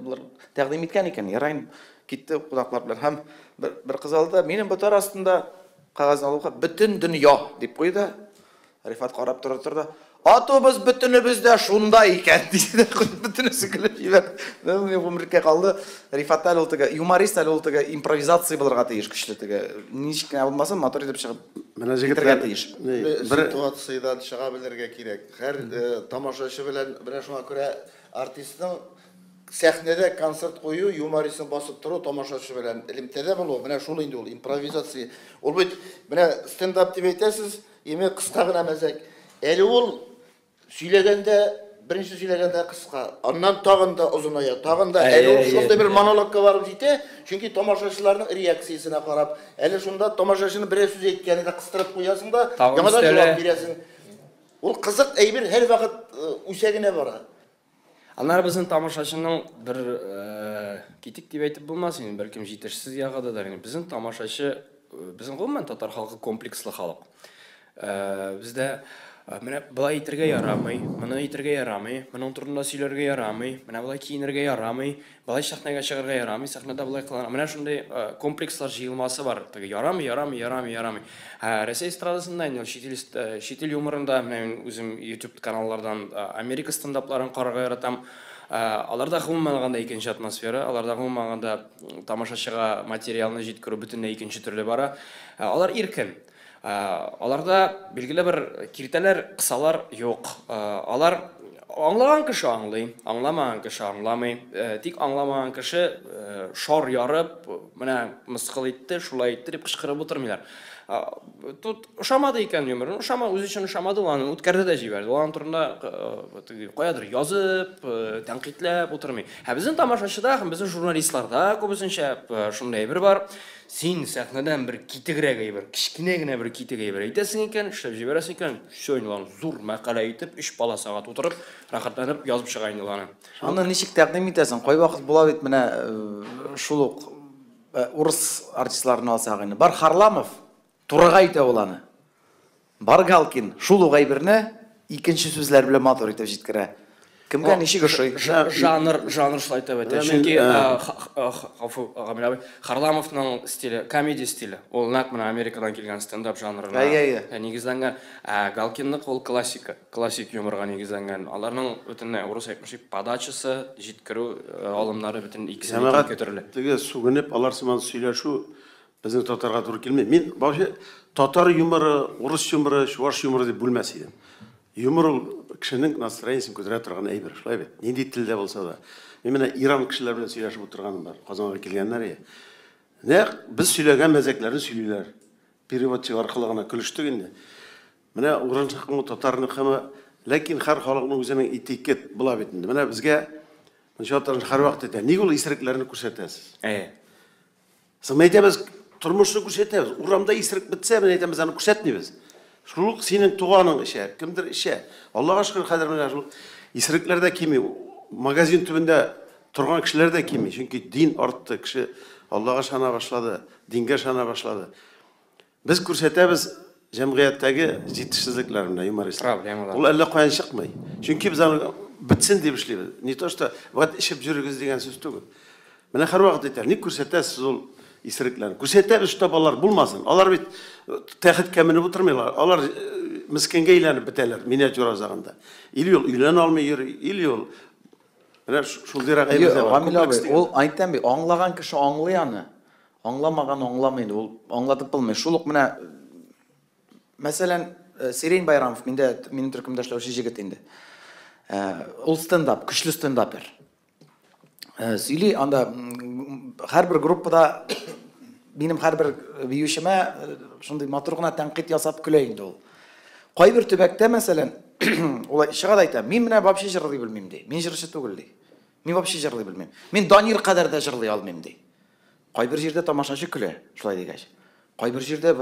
Speaker 5: тәқдім еткен екен, ярайын кетті қунақлар білен. Һәм бір қыз алды, менің бұтар астында қағазын алуға бүтін дүния деп қойды. Рифат қарап тұрды. Атыбыз бүтінімізде шунда екен дейді. Бүтіні сүкіліп жібер. Мен ғұмырке қалды. Рифат әлі олтыға, юморист әлі олтыға импровизация болырға тейіш күшілі тігі. Нешкен абылмасын, мотор едіп шығып кетірге тейіш.
Speaker 3: Ситуациядан шыға білерге керек. Әр тамашашы білен шуңа көре артистің сәхнеде концерт қою, юмористің басып тұру, тамашашы білен ілімтеде болу. Міне шул енді ол, импровизация. Ол бүйт, міне стендап деп айтасыз, еме қысқа ғына мәзәк. Әлі ол сөйлегенде, бірінші сөйлегенде қысқа, аннан тағында ұзын аяқ, тағында әлі ол шолда бір монологқа барып жейте, чүнки тамашашылардың реакциясына қарап, әлі шында тамашашыны бірер сөз еткені де қыстырып қоясың да, жаңадан жауап бересің. Ол қызық әйбір әр вақыт үсегіне бара.
Speaker 6: Анар біздің тамашашының бір кетік деп айтып болмасын, бәлкім жетішсіз яғады да. Біздің тамашашы, біздің ғылмен татар халқы комплекслы халық. Бізде міне бұлай етерге ярамай, мұны етерге ярамай, мұның тұрында сөйлерге ярамай, міне бұлай кейінерге ярамай, бұлай шақнайға шығырға ярамай, сахнада бұлай қылған. Міне шындай комплекслар жиылмасы бар. Ярамай. Ресей эстрадасында, шетел юморында, мен өзім YouTube каналлардан Америка стендапларын қараға яратам. Аларда ғылмағанда екінші атмосфера, аларда ғылмағанда тамашашыға материалны жеткіру бүтінне екінші түрлі бара. Алар иркен. Аларда белгілі бір киртелер, қысалар жоқ. Алар аңлаған кіші аңлай, аңламаған кіші аңламай. Тек аңламаған кіші шар ярып, міне мысқыл етті, шулай етті деп қышқырып отырмайлар. Тут ұшамады екен өмірін, өзі үшін ұшамады, оланы өткәрді де жіберді. Олан тұрында қоядыр, язып, тәнқитлеп отырмай. Біздің тамашашыда, біздің журналистларда көбісінше шындай бір бар. Сен сәхнеден бір кетігірегі бір, кішкенегіне бір кетігігі бір айтасың екен, іштеп жібересің екен, сөйін зұр мәқала етіп, 3 бала сағат отырып, рақаттанып, yazып шығайын оланы.
Speaker 5: Аны нешік тәқдім етесің? Қой вақыт бола бет міне шулық орыс артистларын алсағыны. Бар Харламов, Турға айта оланы. Бар Галкин, шулық айбіріне, екінші сөзлер біле мотор етіп жеткірі. Кімге нешік ұшай?
Speaker 6: Жанр шылай айтып әті. Чүнки Харламовның стилі, комедия стилі. Ол нақ мына Америкадан келген стендап жанрына негізленген. Галкиннік ол классик юморға негізленген. Аларның өтіне орыс айтмышы подачысы, жеткіру алымнары бүтін ikisini көтірілі.
Speaker 2: Тіге суғынып, аларсыман сөйлешу біздің татарға тұры келмей. Мен баушы татар юморы, орыс юморы, шуаш юморы деп бөлмәс едім. Юмор ол кішінің настроенсін көтере тұрған әйбір, шылай бет. Нендей тілде болса да. Мен мені Иран кішілер білен сөйлешіп отырғаным бар, Қазанға келгенлер е. Біз сөйлеген мәзәклерін сөйлейлер. Переводчик арқылығына күліштік енді. Міне Уран шаққымы татарыны қамы, ләкин қар қалығының өзінің етекет бұла бетінде. Міне бізге, мұншаттарын қар уақыт ете, неге ол есіріклеріні көрсетесіз? Сымын айтамыз, тұрмышыны көрсетеміз. Урамда есірік бітсе, мен айтамыз, аны көрсетмейміз. Шулық сенің туғаның іше, кімдір іше. Аллаға шүкір қадірміне шулық. Есіріклер де кемей, магазин түбінде тұрған кішілер де кемей. Чүнки дин артты, кіші Аллаға шана башлады, динге шана башлады. Біз көрсетеміз жәмғияттағы жетішсіздіклерінде, юмористер. Ол әлі қойын шықмай. Чүнки біз аны бітсін деп ішлейміз. Не то, что бұғат ішіп жүрігіз деген сөз түгіл. Міне қар уақыт етер, не көрсетесіз ол есіріклерін? Көрсетеміз, что балалар болмасын. Алар бит тәхет кәмініп отырмайлар. Алар міскенге үйленіп бітелер, миниатюра зағында. Или ол үйлен алмай ері, или ол шулдырақ әйбізде бар.
Speaker 5: Ол айттан бей, аңлаған кіші аңлай аны. Аңламаған аңламайды. Ол аңлатып болмай. Шулық міне, мәселен, Серен Байрамов, менің түркімді ашлаушы жегіт енді. Ол стендап, күшлі стендапер. Сөйлей, анда, әр бір группада менің әр бір бейушіме шындай матұрғына тәнқит ясап күлейінді ол. Қой бір төбәкте, мәселен, олай шығады айтам, мен мына вообще жырлай білмеймін де, мен жыршы түгіл де, мен вообще жырлай білмеймін, мен Данир қадар да жырлай алмаймын де. Қай бір жерде тамашашы күле, шылай дегеш. Қай бір жерде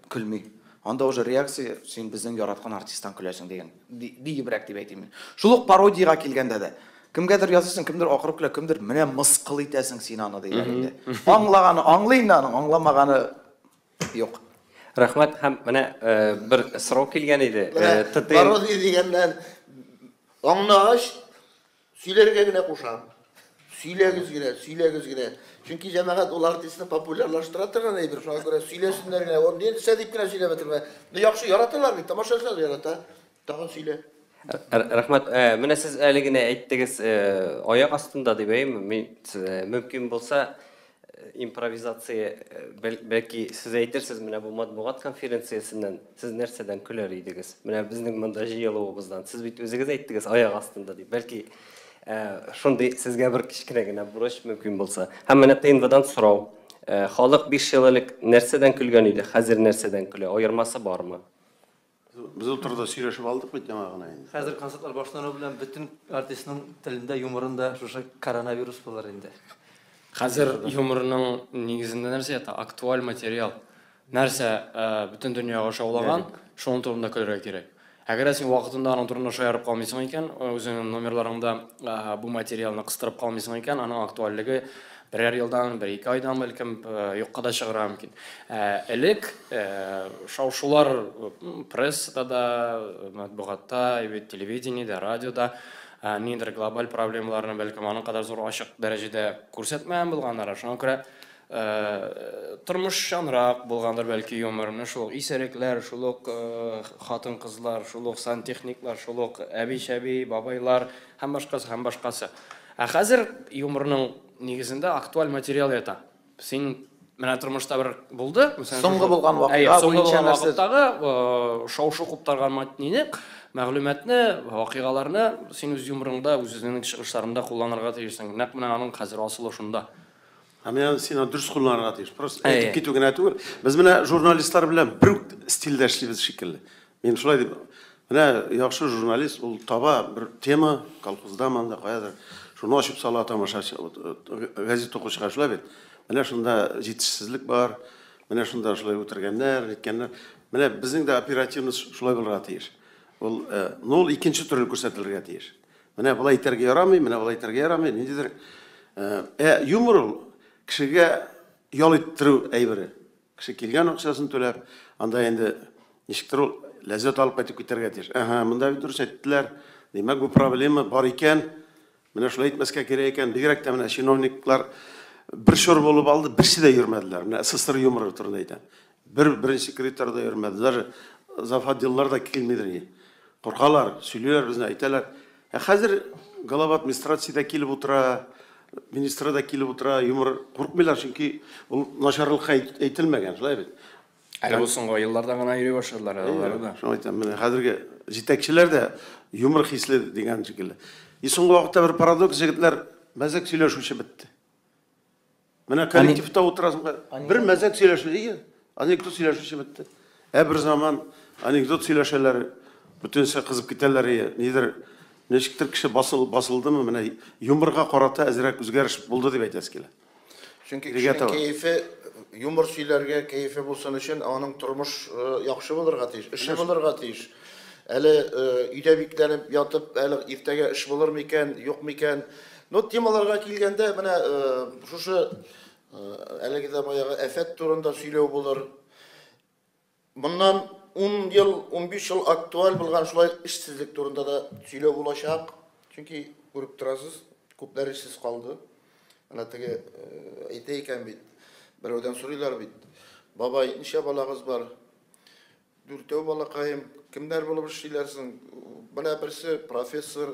Speaker 5: күлмей. Анда уже реакция, сен біздің яратқан артисттан күлесің деген, дейі бірәк деп айтайын мен. Шулық пародияға келгенде де, кімгәдір yazасың, кімдір ақырып күле, кімдір міне мысқыл етесің сен аны дейді. Аңлағаны аңлайын, аңламағаны жоқ.
Speaker 1: Рахмат, һәм менә бер сорау килгән иде.
Speaker 3: Пародия дигәннән аңлаш сөйләргә генә кушам. Сөйләгез генә. Чөнки җәмәгать ул артистны популярлаштыра торган әйбер. Шуңа күрә сөйләсеннәр генә. Ул нинди сәдип кенә сөйләп бетермә. Яхшы яраталар бит, тамашачылар ярата. Тагын сөйлә.
Speaker 1: Рахмат, менә сез әле генә әйттегез, аяк астында дип әйме, мөмкин булса импровизация, belki siz әйтерсез, менә бу матбугат конференциясыннан сез нәрсәдән көләр идегез? Менә безнең монда җыелуыбыздан сез бит үзегез әйттегез аяк астында дип. Belki шундый сезгә бер кичкенә генә бурыч мөмкин булса. Һәм менә ТНВ-дан сорау. Халык 5 ел элек нәрсәдән көлгән иде? Хәзер нәрсәдән көлә? Аермасы бармы?
Speaker 2: Biz o turda сөйләшеп алдык бит ямагына инде.
Speaker 4: Хәзер концертлар башлану белән бөтен артистның телендә, юморында шушы коронавирус булыр инде.
Speaker 6: Хәзер юморның нигезендә нәрсә ята? Актуаль материал. Нәрсә бөтен дөньяга шаулаган, шуның турында көләргә кирәк. Әгәр син вакытында аның турында шаярып калмыйсың икән, үзеңнең номерларыңда бу материалны кыстырып калмыйсың икән, аның актуальлыгы birər yıldan, bir iki aydan belki yoxqa da шығыра mümkün. Элек шаушулар прессада да, матбугатта, телевидениеда, радиода нидер глобаль проблемаларны бәлки аның кадәр зур ачык дәрәҗәдә күрсәтмәгән булганнар. Шуңа күрә тормышчанрак булгандыр бәлки юморны, шул исәрекләр, шул хатын-кызлар, шул сантехниклар, шул әби-шәби, бабайлар һәм башкасы. Хәзер юморның нигезендә актуаль материал ята. Син менә тормышта бер булды,
Speaker 5: соңгы булган вакытта
Speaker 6: буенча вакыттагы шау-шу куптарган мәгълүматны, вакыйгаларны син үз юморыңда, үзеңнең чыгышларында кулланырга тиешсең. Нәкъ менә аның хәзер асылы шунда.
Speaker 2: Мен син дөрес кулланырга тиеш. Просто әйтеп китү генә түгел. Без менә журналистлар белән бер стильдә эшлибез шикелле. Мен шулай дип, менә яхшы журналист ул таба бер тема, колхозда мында каядыр. Шуны ачып сала тамашачы, газет укучыга шулай бит. Менә шунда җитешсезлек бар, менә шунда шулай үтергәннәр, әйткәннәр. Менә безнең дә оперативность шулай булырга тиеш. Ул икенче төрле күрсәтелергә тиеш. Менә булай итәргә ярамый, менә булай итәргә ярамый, ниндидер. Юмор кешегә ял иттерү әйбере. Кеше килгән акчасын түләп, анда инде ничектер ул ләззәт алып кайтып китәргә тиеш. Монда бит дөрес әйттеләр. Димәк, бу проблема бар икән. Менә шулай әйтмәскә кирәк икән. Бигрәк тә менә чиновниклар бер шор булып алды, берсе дә йөрмәделәр. Менә СССР юморы турында әйтәм. Беренче секретарь да йөрмәде. Даже заводилар да килмидер. Куркалар, сөйләр, безне әйтәләр. Хәзер глава администрацияда килеп утыра, министры да килеп утыра, юмор куркмыйлар, чөнки ул начарлык әйтелмәгән, шулай бит.
Speaker 6: Әле бу соңгы елларда гына йөри башладылар алар да.
Speaker 2: Шуңа әйтәм, менә хәзерге җитәкчеләр дә юмор хисле дигән шикелле. Соңгы вакытта бер парадокс, җегетләр мәзәк сөйләшүче бетте. Менә коллективта утырасың, бер мәзәк сөйләшүче, анекдот сөйләшүче бетте. Бер заман анекдот сөйләшәләр, бөтенсә кызып китәләр, нидер ничектер кеше басылдымы, менә юморга карата әзрәк үзгәреш булды дип әйтәс килә.
Speaker 3: Чөнки кешенең кәефе, юмор сөйләргә кәефе булсын өчен, аның тормыш яхшы булырга тиеш, эше булырга тиеш. Әле өйдә бикләнеп ятып, әле иртәгә эш булыр микән, юк микән? Темаларга килгәндә, менә шушы әлеге дә баягы афәт турында сөйләү булыр. Моннан 10 ел, 15 ел актуаль булган шулай эшсезлек турында да сөйләү булачак. Чөнки күреп торасыз, күпләр эшсез калды. Менә теге әйтә икән бит, берәүдән сорыйлар бит. Бабай, ничә балагыз бар? 4 балакаем. Kimler bulur şeylersin? Bana birisi profesör,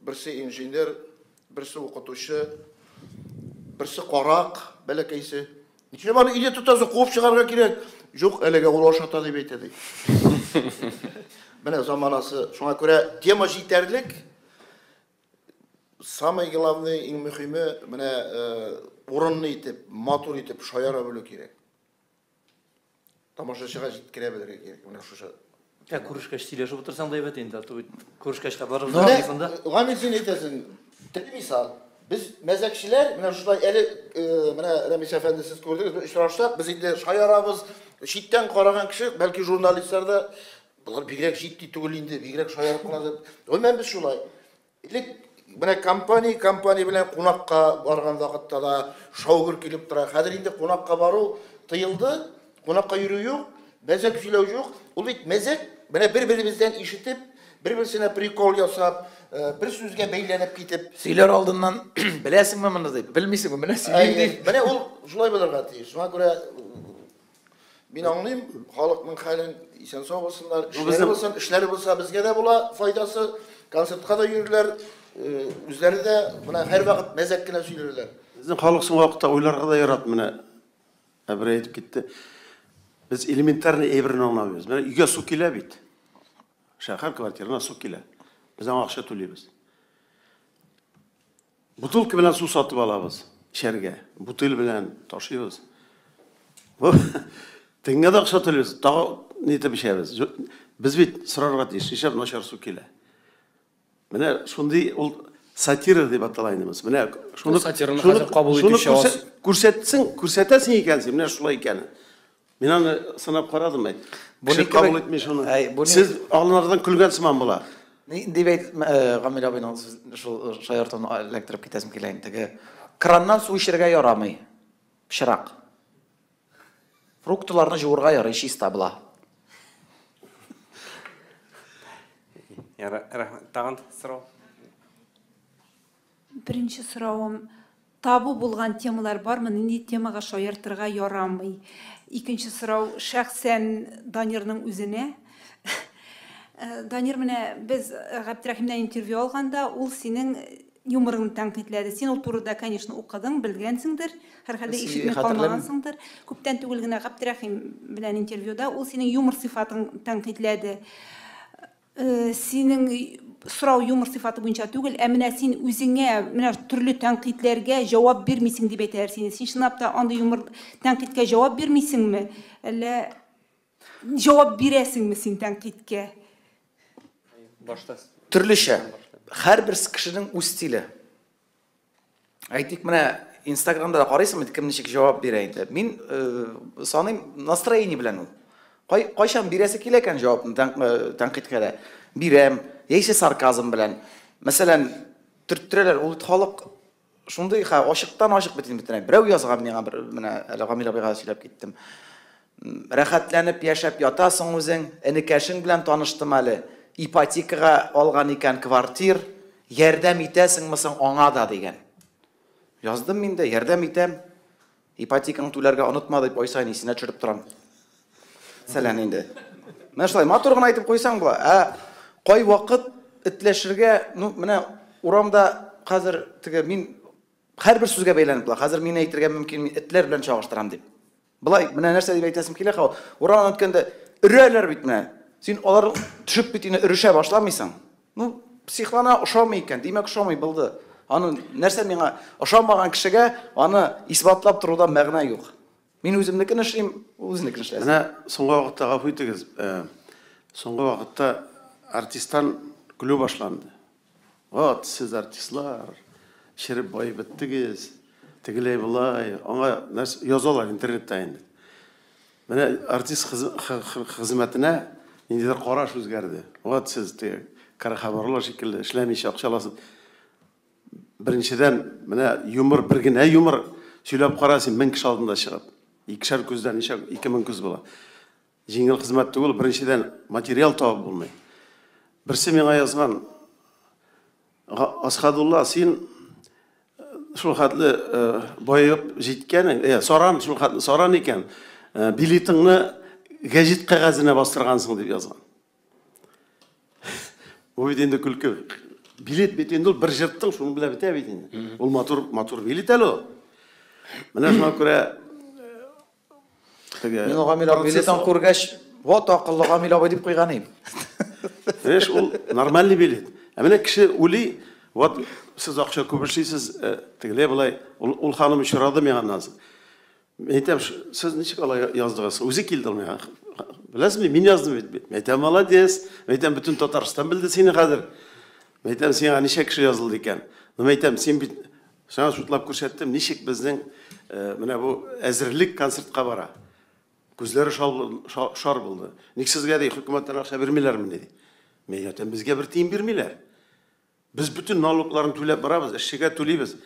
Speaker 3: birisi injiner, birisi okutuşu, birisi korak, böyle kayse. Niçin bana ide tutarsa kop çıkarga kirek? Yok, elege ulaşata diye beytedik. Bana zamanası, şuna göre tema yeterlik. Самый главный, en mühimi, bana oranını itip, matur itip, şayara bölü kirek. Tamaşaçıga jitkire bilirge kirek. Bana şu
Speaker 4: Күрешкәч сөйләшеп отырсаң да әйбәт инде. Күрешкәчкә барып
Speaker 3: Менә,
Speaker 4: җырлыйсың да.
Speaker 3: Гамил, син әйтәсең, теге мисал, biz мәзәкчеләр, менә шулай әле, менә Рәмис әфәнде, сез күрдегез, без очраштык, без инде шаярабыз, читтән караган кеше, бәлки журналистлар да, булар бигрәк җитди түгел инде, бигрәк шаярып кына дип. Гомумән без шулай. Элек менә компания белән кунакка барган вакытта да шаугыр килеп тора. Хәзер инде кунакка бару тыелды, кунакка йөрү юк, мәзәк сөйләү юк. Ул бит мәзәк, менә бер-беребездән ишетеп, бер-берсенә прикол ясап, bir сүзгә бәйләнеп китеп.
Speaker 5: Сөйләр алдыннан беләсеңме моны дип, белмисеңме, менә сөйлим дип.
Speaker 3: Менә ул шулай булырга тиеш. Шуңа күрә мин аңлыйм, халыкның хәлен исән сау булсыннар, эшләре булса безгә дә була файдасы, концертка да йөриләр, үзләре дә менә һәр вакыт мәзәк кенә сөйләрләр.
Speaker 2: Безнең халык соң вакытта уйларга да ярат менә. Әбрә әйтеп китте. Без элементарный әйберне аңламыйбыз. Менә өйгә су килә бит. Шәһәр квартирасына су килә. Biz акча түлибез. Бутылка белән су сатып алабыз эчәргә. Бутыл белән ташыйбыз. Теңгә дә акча түлибез. Тагы нитеп эчәбез. Без бит сорарга тиеш, ишәп начар су килә. Менә шундый ул сатира дип аталайнымыз. Менә шуны
Speaker 6: сатираны хәзер кабул итүче аз.
Speaker 2: Күрсәтсең икән син, менә шулай икән. Мин аны сынап карадым әйт. Бу кабул итми шуны. Сез алынардан көлгән сыман була.
Speaker 5: Дип әйт, Гамил абыйның шул шаяртуын электрип китәсем килә инде. Краннан су эчәргә ярамый. Пычрак. Фруктыларны җуырга ярый, чиста була.
Speaker 1: Тагын сорау.
Speaker 7: Беренче соравым, табу булган темалар бармы? Нинди темага шаяртырга ярамый? Икенче сорау, шәхсән Данирның үзенә. Данир, менә без Габдрахимнан интервью алганда, ул синең юморыңны тәнкыйтьләде. Син ул турыда, конечно, укыдың, белгәнсеңдер, һәрхәлдә ишетмәй калмагансыңдыр. Күптән түгел генә Габдрахим белән интервьюда ул синең юмор сыйфатын тәнкыйтьләде. Синең сорау юмор сыйфаты буенча түгел, ә менә син үзеңә менә төрле тәнкыйтьләргә җавап бирмисең дип әйтәләр сине. Син чынлап та андый юмор тәнкыйтькә җавап бирмисеңме? Әллә җавап бирәсеңме син тәнкыйтькә?
Speaker 5: Төрлечә. Һәрбер кешенең үз стиле. Әйтик, менә Instagramда да карыйсыңмы, кем ничек җавап бирә инде. Мин саныйм настроение белән ул. Кайчан бирәсе килә икән җавапны тәнкыйтькә бирәм, яисә сарказм белән. Мәсәлән, төрттерәләр, ул халык шундый ачыктан ачык битен. Берәү язган миңа, менә әле Гамил абыйга сөйләп киттем. Рәхәтләнеп яшәп ятасың үзең, энекәшең белән таныштым әле. Ипотекага алган икән квартир, ярдәм итәсеңме соң аңа да дигән. Яздым мин дә, ярдәм итәм. Ипотеканы түләргә онытма дип айсайн исенә төшереп торам. Сәлән инде. Менә шулай матур гына әйтеп куйсаң була. Кай вакыт этләшергә, менә урамда хәзер теге мин һәрбер сүзгә бәйләнеп була. Хәзер мин әйтергә мөмкин, мин этләр белән чагыштырам дип. Булай, менә нәрсә дип әйтәсем килә, урамда үткәндә өрәләр бит менә. Син алар төшеп бит инде өрешә башламыйсың. Психлана ошамый икән, димәк ошамый булды. Аны нәрсә миңа ошамаган кешегә аны исбатлап торуда мәгънә юк. Мин үземнекне эшлим, үзенекне эшләсен.
Speaker 2: Менә соңгы вакытта гафу итегез. Соңгы вакытта артисттан көлү башланды. Вот, сез артистлар, шереп бай биттегез, тегеләй булай, аңа нәрсә язалар интернетта инде. Менә артист хезмәтенә ниндидер караш үзгәрде. Вот, сез кара хабарлар шикелле эшләмичә акчаласып. Беренчедән, менә юмор, бер генә юмор сөйләп карасың, 1000 кеше алдында чыгып. Икешәр күздән ничә 2000 күз була. Җиңел хезмәт түгел, беренчедән материал табып булмый. Берсе миңа язган, Асхадулла, син шул хәтле байып җиткән, саран шул хәтле саран икән. Билетыңны гәҗит кәгазенә бастыргансың дип язган. Бу бит инде күлке. Билет бит инде бер җырттың, шуны белә битә бит инде. Ул матур билет әле. Менә шуңа күрә
Speaker 5: Мин Гамил абый билетын күргәч, вот акыллы Гамил абый дип куйган идем.
Speaker 2: Веш, ул нормальный билет. Ә менә кеше ули, вот сез акча күп эшлисез, тегеләй булай, ул ханым очрады миңа назы. Әйтәм, сез ничек алай яздыгыз? Үзе килде миңа. Білесің бе, мен яздым бет. Мәйтем молодец, мәйтем бүтін Татарстан білді сені қазір. Мәйтем сен неше кіші жазылды екен. Мәйтем сен бит жаңа шутлап көрсеттім, нешек біздің мына бұл әзірлік концертқа бара. Көздері шар болды. Ник сізге де үкіметтен ақша бермейлер ме деді. Мен айтам, бізге бір тиын бермейлер. Біз бүтін налогларын төлеп барабыз, ішіге төлейбіз.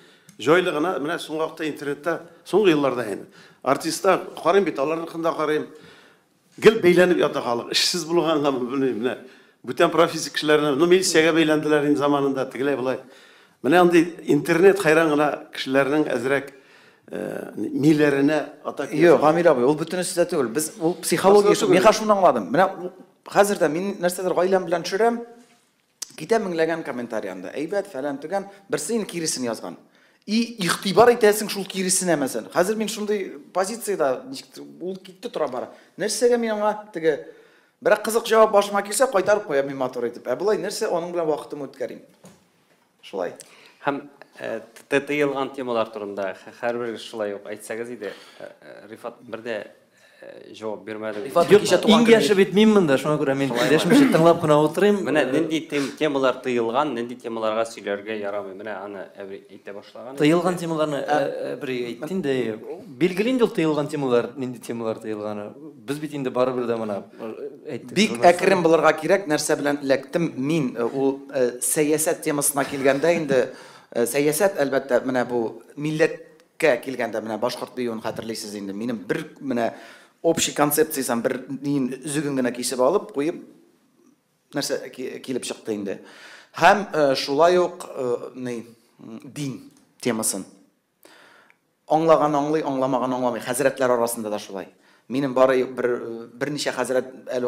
Speaker 2: Жойлы ғана, мына соңғы уақытта интернетте, соңғы жылдарда енді. Артистар қарайым бет, алардың қында қарайым. Гіл бейленіп ята халық, ішсіз болғанға білмеймін. Мына бүтін профессия кішілеріне, милицияға бейленділер заманында тігілей былай. Мына интернет қайран ғана кішілерінің әзірек милеріне атак.
Speaker 5: Yok, Amir abi, ol bütün size değil. Biz ol psixologiya, men şundan anladım. Mena hazırda men narsalar gailem bilan tushirem. Kite minglagan kommentariyanda. Aybat falan degan birsin kirisini yozgan. İxtibar etesin şul kirisine mesela. Hazır men şunday pozitsiyada ol kitdi tura bara. Narsaga men anga tege bir qiziq javob boshima kelsa qaytarib qo'yam men motor etib. Bulay narsa onun bilan vaqtim o'tkarim. Şulay.
Speaker 1: Hem tıyılgan temalar turunda her bir şulay yok. Aytsanız idi Rifat birde cevap vermedi.
Speaker 4: Иң яшы бит мен мында, шуңа күрә мен дәшмичә тыңлап кына утырыйм.
Speaker 1: Менә нинди темалар тыйылган, нинди темаларга сөйләргә ярамый. Менә аны әйтә башлаган.
Speaker 4: Тыйылган темаларны бер әйттин дә, билгеле инде ул тыйылган темалар, нинди темалар тыйылганы. Без бит инде барыбер дә моны әйттек.
Speaker 5: Бик әкрем булырга кирәк нәрсә белән эләктем мин ул сәясәт темасына килгәндә инде сәясәт әлбәттә менә бу милләткә килгәндә менә башкорт биюен хәтерлисез инде. Минем бер менә общий концепциясын bir neyin üzügün gene kesip alıp koyup nerse kelip çıktı indi. Hem şulay yok ne din temasın. Anlagan anlay, anlamagan anlamay. Hazretler arasında da şulay. Benim bari bir neçe hazret eli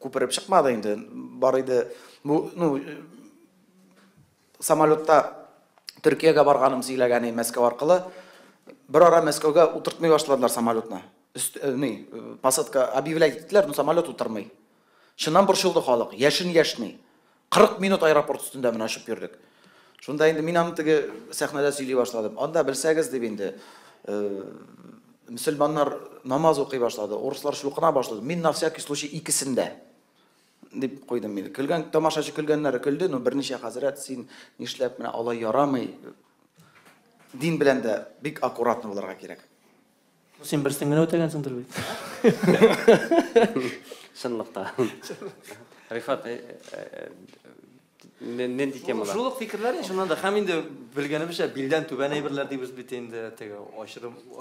Speaker 5: koparıp çıkmadı indi. Barıydı bu samolyotta Türkiye'ye barganım söylegeni Moskva arkalı. Bir ara Moskovga oturtmaya başladılar samolyotna. Посадка объявлять ettiler, но самолет uçurmay. Şundan burşuldu xalq, yaşın. 40 minut aeroport üstünde men açıp yürüdük. Şunda indi men аны tege sahnada söyley başladım. Onda bilsəgiz deb indi Müslümanlar namaz oqıy başladı, Ruslar şuluqına başladı. Men на всякий случай ikisinde deb qo'ydim men. Külgən tamaşaçı külgənlər küldü, no bir neçə hazret sen nişləp menə alay yaramay. Din bilen de bik akkuratlı olurga kerak.
Speaker 4: Sen birsin gene ötəgənsindir bit.
Speaker 1: Şınlıqta. Rifat nindi temalar?
Speaker 4: Şuluq fikirler ya şundan da hem indi bilgenimizce bilden tüben aybirler deybiz bit endi tege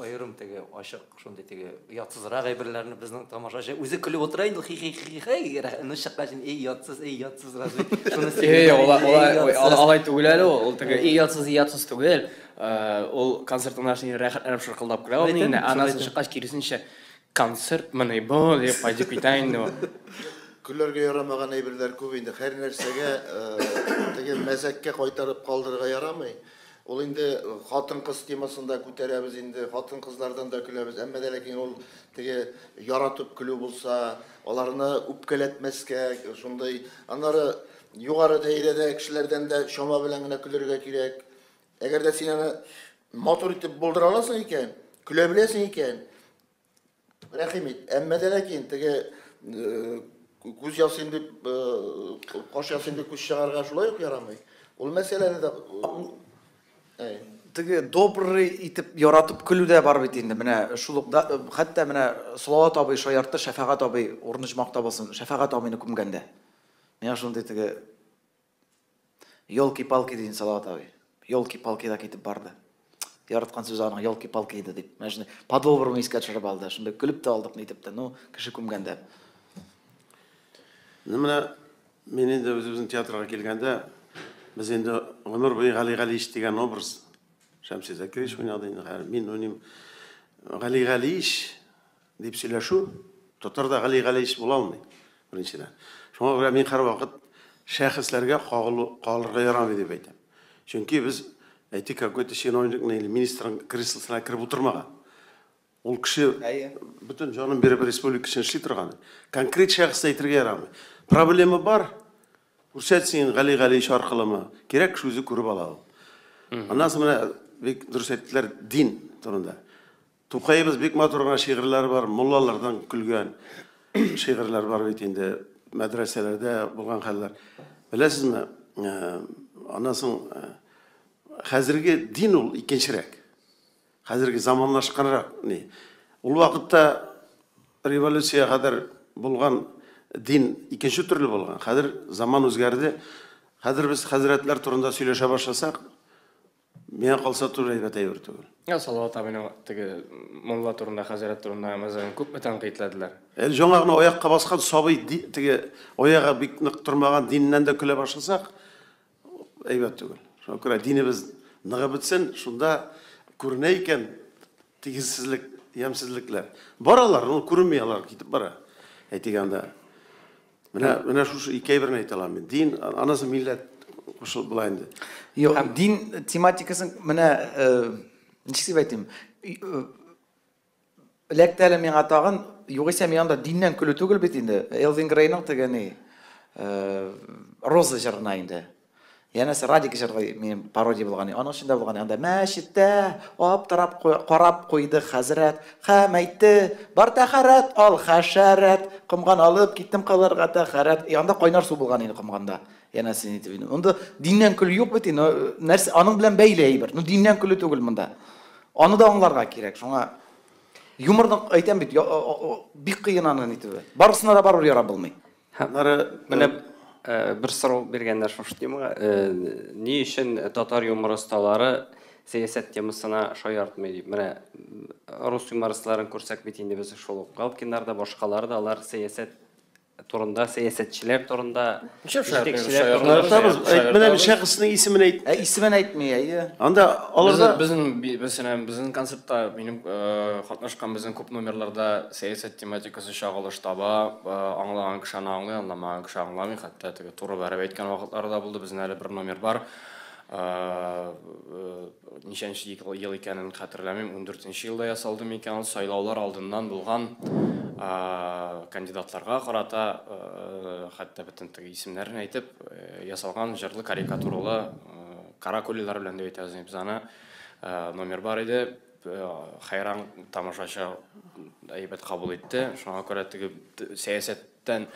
Speaker 4: ayırım tege aşık şunday tege yatsızrak aybirlerini bizning tamaşaçı o'zi kulib o'tiraydı hi nışaqajın yatsız razı.
Speaker 6: Алай түгел әле ул теге ятсыз түгел. Ул концертның ашын рәхәтләнеп шыркылдап кira. Ул инде анасын чыккач кирисенчә концерт менә бу дип пойдып китәйин.
Speaker 3: Күлләргә ярамаган әйберләр күп инде. Һәр нәрсәгә теге мәзәккә кайтарып калдырырга ярамый. Ул инде хатын-кыз темасында күтәрәбез инде. Хатын-кызлардан да көләбез. Әмма дә ләкин ул теге яратып көлү булса, аларны үпкәләтмәскә, шундай аннары югары дәрәҗәдә кешеләрдән дә шома белән генә көләргә кирәк. Әгәр дә син аны мотор итеп булдыра аласың икән, көлә беләсең икән. Рәхимит, әмма дә ләкин теге күз ясыйм дип, каш ясыйм дип күз чыгарга шулай ук ярамый. Ул мәсьәләне дә
Speaker 5: Теге добрый итеп яратып көлүдә бар бит инде. Менә шулыкта хәтта менә Салават абый шаяртты, Шәфәгать абый урнышмакта булсын. Шәфәгать абыйны күмгәндә. Менә шундый теге Ёлки-палки дигән Салават абый. Ёлки-палки да китеп барды. Яраткан сүз аның ёлки-палки иде дип. Менә шундый подобр мискә төшереп алды. Шундый көлүп тә алдык нитеп тә. Ну, кеше күмгәндә.
Speaker 2: Менә мен инде үзебезнең театрга килгәндә biz endi ömür boyu Gali iş degan obraz Şamsi Zakirich oynadı inде. Мен oynayım Gali iş deb сөйләшү Татарда Gali iş була алмый. Беренчедән. Шуңа күрә мен һәр вакыт шәхесләргә калырга ярамый дип әйтәм. Чөнки без әйтик какой-то чиновникның министрның креслосына кирип утырмаган. Ул кеше бүтән җанын биреп республика өчен эшли торган. Конкрет шәхес әйтергә ярамый. Проблема бар. Күрсәтсен Gali iş аркылымы. Кирәк шуны күреп ала. Аннан соң менә бик дөрес әйттеләр дин турында. Тукайыбыз бик матур гына шигырьләр бар, муллалардан көлгән. шигырьләр бар бит инде, мәдрәсәләрдә булган хәлләр. Беләсезме, анасын хәзерге дин ул икенчерәк. Хәзерге заманлашканрак. Ул вакытта революция кадәр булган дин икенче төрле булган. Хәзер заман үзгәрде. Хәзер без хәзрәтләр турында сөйләшә башласак, миңа калса туры әйбәт әйбер түгел.
Speaker 6: Салават абыйның теге мулла турында, хәзрәт турында мәзәлән күп тәнкыйтьләделәр.
Speaker 2: Жаңа гына аякка баскан сабый теге аягы бик нык тормаган диннән дә көлә башласак, әйбәт түгел. Шуңа күрә динебез ныгы бетсен, шунда күренә икән тигезсезлек, ямсызлыклар. Баралар, ул күренми алар, китеп бара. Әйтгәндә. Менә шушы ике әйберне әйтә алам мин. Дин, анасы милләт кушыл була инде.
Speaker 5: Юк, дин тематикасын менә ничек дип әйтим? Лектәле миңа тагын, югыйсә миңа да диннән көлү түгел бит инде. Элвин Грейның тегене Роза җырына инде. Янәсе Радик җырга мен пародия булган. Аның эчендә булган анда мәчеттә аптырап карап куйды хәзрәт, һәм әйтте: "Бар тәхәрәт, ал хәшәрәт, кымган алып киттем кылырга тәхәрәт." Янда кайнар су булган инде кымганда. Янәсе нитеп инде. Онда диннән көлү юк бит инде. Нәрсә аның белән бәйле әйбер. Диннән көлү түгел монда. Аны да аңларга кирәк. Шуңа юморны әйтәм бит, бик кыен аны нитеп. Барысына да барып яра булмый.
Speaker 1: Менә bir сорау бергәннәр шушы темага, ни өчен татар юмористлары сәясәт темасына шаяртмый дип. Менә рус юмористларын күрсәк бит инде без шул ук Галкиннар да, башкалары да алар сәясәт турында, сәясәтчеләр турында, җитәкчеләр турында.
Speaker 2: Менә bir шәхеснең исемен әйт.
Speaker 5: Исемен әйтми, әйе.
Speaker 2: Анда аларда
Speaker 6: Безнең концертта минем катнашкан безнең күп номерларда сәясәт тематикасы чагылыш таба, аңлаган кеше аңлый, аңламаган кеше аңламый, хәтта теге туры бәреп әйткән вакытлары да булды. Безнең әле бер номер бар. Ничәнче ел икәнен хәтерләмим, 14нче елда ясалды микән, сайлаулар алдыннан булган кандидатларга карата хәтта бөтен теге исемнәрен әйтеп ясалган җырлы карикатуралы каракулилар белән дип әйтәбез без аны. Номер бар иде, хайран тамашачы әйбәт кабул итте. Шуңа күрә теге сәясәттән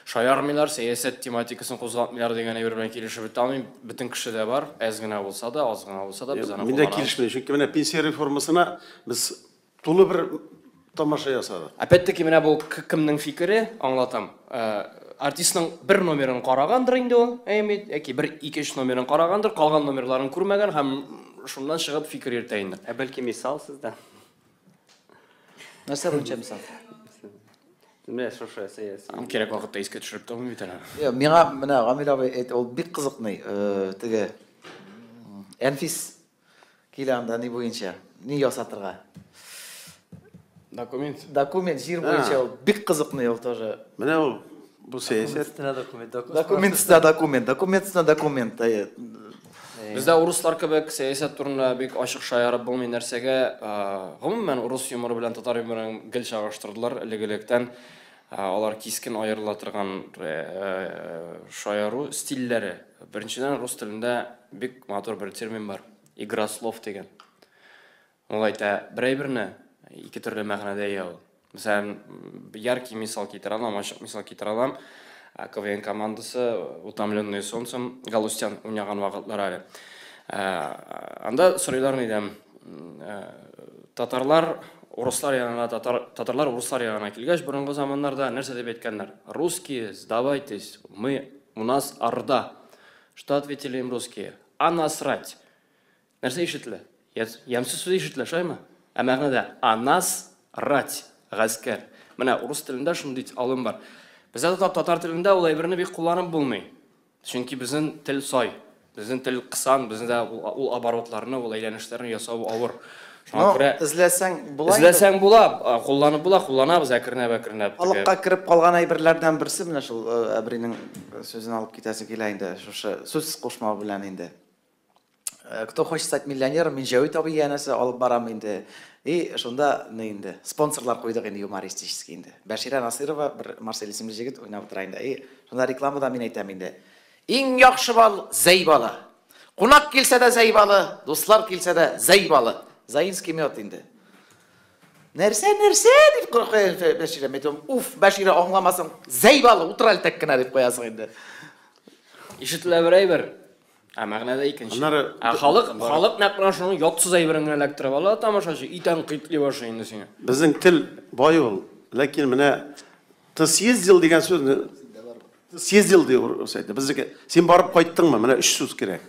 Speaker 6: шаярмыйлар, сәясәт тематикасын кузгатмыйлар дигән әйбер белән килешеп бетә алмыйм. Бөтен кешедә бар, әз генә булса да, аз гына булса да без аны
Speaker 2: Мин дә килешмәдем, чөнки менә пенсия реформасына без тулы бер тамаша ясадык.
Speaker 6: Опять-таки менә бу кемнең фикере, аңлатам. Артистның бер номерын карагандыр инде ул, яки бер икенче номерын карагандыр, калган номерларын күрмәгән һәм шуннан чыгып фикер йөртә инде.
Speaker 1: Бәлки мисал сездә.
Speaker 5: Нәрсә буенча мисал?
Speaker 1: Менә шушы сәясәт.
Speaker 6: Кирәк вакытта искә төшереп тормый бит әле.
Speaker 5: Миңа менә Гамил абый ул бик кызыкный. Теге Әнфис киләндә ни буенча, ни ясатырга. Документ җир буенча ул бик кызыкный ул тоже.
Speaker 2: Менә ул бу сәясәт.
Speaker 5: Документ.
Speaker 6: Бездә урыслар кебек сәясәт турында бик ачык шаярып булмый нәрсәгә, гомумән урыс юморы белән татар юморын гел чагыштырдылар элек-электән. Алар кискен аерыла торган шаяру стильләре. Беренчедән рус телендә бик матур бер термин бар. Игра слов дигән. Ул әйтә, берәйберне ике төрле мәгънәдә ягыл. Мәсәлән, яркий мисал китерә алам, ачык мисал китерә алам. КВН командасы «Утомленные солнцем» Галустян уйнаган вакытлар әле. Анда сорыйлар идем. Татарлар урыслар ягына килгәч, борынгы заманнарда нәрсә дип әйткәннәр? Русские, сдавайтесь, у нас орда. Что ответили им русские? А насрать. Нәрсә ишетелә? Ямсыз сүз ишетелә, шаймы? Ә мәгънәдә а насрать гаскәр. Менә урыс телендә шундый алым бар. Бездә татар телендә ул әйберне бик кулланып булмый. Чөнки безнең тел сай, безнең тел кысан, бездә ул оборотларны, ул әйләнешләрне ясау авыр. Шуңа күрә
Speaker 5: эзләсәң була.
Speaker 6: Эзләсәң була, кулланып була, кулланабыз әкренәп.
Speaker 5: Халыкка кирип калган әйберләрдән берсе менә шул Әбринең сүзен алып китәсе килә инде, шушы сүз кушмау белән инде. Кто хочет стать миллионером, Минҗавит абый янәсе алып барам инде. Шунда инде спонсорлар куйдык инде юмористический инде. Бәширә Насирова бер Марсель исемле җегет уйнап тора инде. Шунда рекламада мин әйтәм инде. Иң яхшы бал зәйбалы. Кунак килсә дә зәйбалы, дуслар килсә дә зәйбалы. Заинский мед инде. Нәрсе деп қоясың Бәшире. Мен айтамын, уф, Бәшире аңламасаң, зәйбалы отырал тәккіна деп қоясың енді.
Speaker 6: Ишетіле бірей бір. Мағынада екінші. Халық нәпіна шоны ятсыз айбірін әліктіріп ала, тамашашы, итан қитлі башы енді сені.
Speaker 2: Біздің тіл бай ол, ләкин міне ты съездил деген сөз, съездил деп осайды. Біздікі сен барып қайттың ма? Міне 3 сөз керек.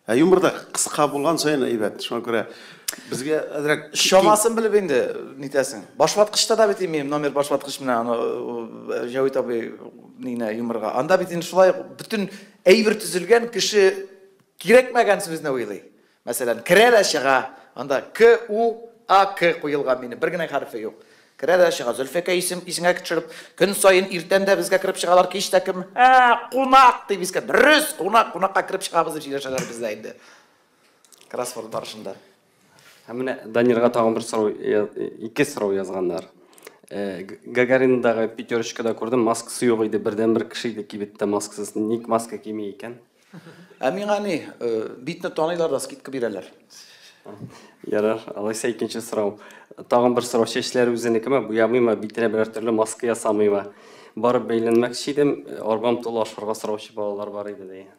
Speaker 2: Юмырда қысқа болған сайын айбат. Шоны көре бізге әдірек
Speaker 5: шамасын біліп енді нетесің. Башватқышта да бітейін, мен номер башватқыш міне Жауит абай нейіне юмырға. Анда бітейін шылай бүтін әйбір түзілген кіші керекмәген сөзіне ойлай. Мәселен, кірәлі шыға, анда К, У, А, К қойылған мені, бір гіне харфі жоқ. Кірәлі шыға, Зүлфеке исіңе күтшіріп, күн сайын ертенде бізге кіріп шығалар, кешті кім, қонақ деп бізге, дұрыс, қонаққа кіріп шығабыз деп шағар бізде енді. Красфорд барышында.
Speaker 1: Міне Данирға тағын бір сұрау, 2 сұрау yazғандар. Гагариндағы пятерочкада көрдім, маскасы жоқ еді, бірден бір кішейді кебетті маскасыз, ник маска кемей екен.
Speaker 5: Мен ғани, битні тонайларда скидка берелер.
Speaker 1: Ярар, алайса екінші сұрау. Тағын бір сұрау, шешілер өзінікі ме, бұямай ма, битіне бір түрлі маска ясамай ма? Барып бейленмекші едім, арбам толы ашырға сұраушы балалар бар еді дейін.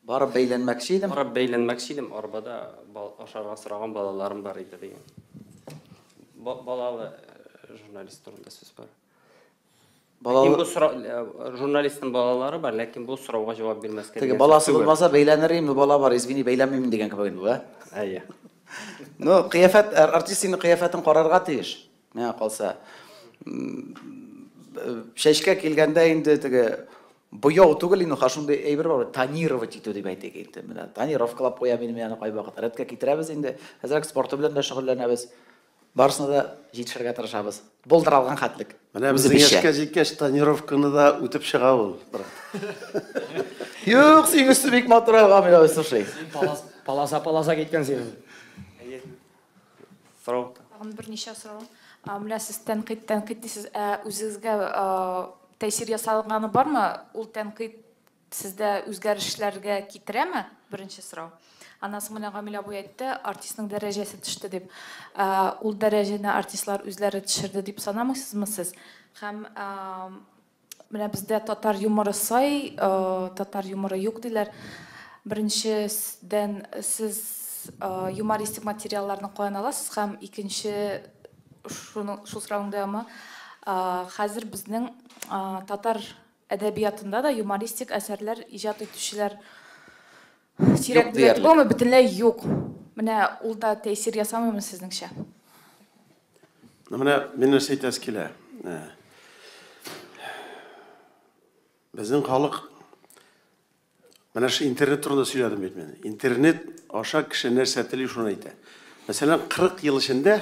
Speaker 5: Барып бейленмекші едім?
Speaker 1: Барып бейленмекші едім, арбада ашарға сұраған балаларым бар еді дейін. Балалы журналист турында сөз бар. Журналистің балалары бар, ләкин бұл сұрауға жауап бермеске.
Speaker 5: Теге баласы болмаса бейленерейм, бала бар, извини, бейленмеймін деген көбеген бұл,
Speaker 1: Әйе.
Speaker 5: Ну, қияфет, артистінің қияфетін қарарға тейіш. Мен қалса, шешке келгенде енді теге бұяу түгіл, енді қашынды әйбір бар, тонировать ету деп әйте келді. Тонировкалап қоя мені мені қой бақыт. Ретке кетірәбіз енді, әзірек спорты білен де шығылленәбіз. Барысына да жетішірге тырышабыз. Болдыр алған қатлық.
Speaker 2: Міне біздің ешке тонировканы да өтіп шыға ол.
Speaker 5: Yok, sen üstü bek motor algamıyor o şey.
Speaker 6: Palasa кеткен сен.
Speaker 1: Сұрау.
Speaker 8: Тағын бірнеше сұрау. Міне сіз тәнқид дейсіз, өзіңізге тәсір жасалғаны бар ма? Ол тәнқид сізді өзгерішлерге кетіре ме? Бірінші сұрау. Анасы мына Камила бұй айтты, артистің дәрежесі түсті деп. Ол дәрежені артистлар өзлері түсірді деп санамайсыз сіз? Һәм міне бізде татар юморы сай, татар юморы yok дейлер. Біріншіден сіз юмористик материалларны қойын аласыз, һәм екінші шул сұрауыңда ма, қазір біздің татар әдәбиятында да юмористик әсерлер ижад етушілер сирек дилер. Омы бүтінләй yok. Міне ол да тәсір ясамаймын сіздіңше?
Speaker 2: Міне мен нәрсе келе. Біздің халық мына интернет турында сөйледім мен. Интернет аша кіші нәрсе тілі шуны айтты. Мәселен, 40 ел ішінде,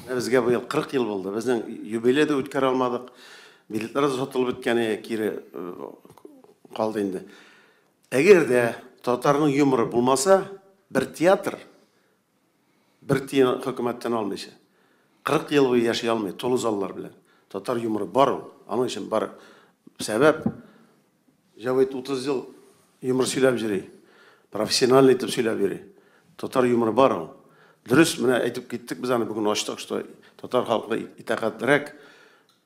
Speaker 2: бізге бұл 40 ел болды. Біздің юбилейді өткер алмадық. Билеттер сатылып біткені кері қалды енді. Егер де татарның юморы болмаса, бір театр, бір тиын хөкіметтен алмайшы. 40 ел бойы яшай алмай, толы заллар білен. Татар юморы бар ол, аның үшін бар. Сәбәп, Жауит 30 жыл юмор сөйлеп жүрей, профессиональный етіп сөйлеп жүрей. Татар юморы бар ол. Дұрыс, міне айтып кеттік, біз аны бүгін аштық, что татар халқы итақаттырек,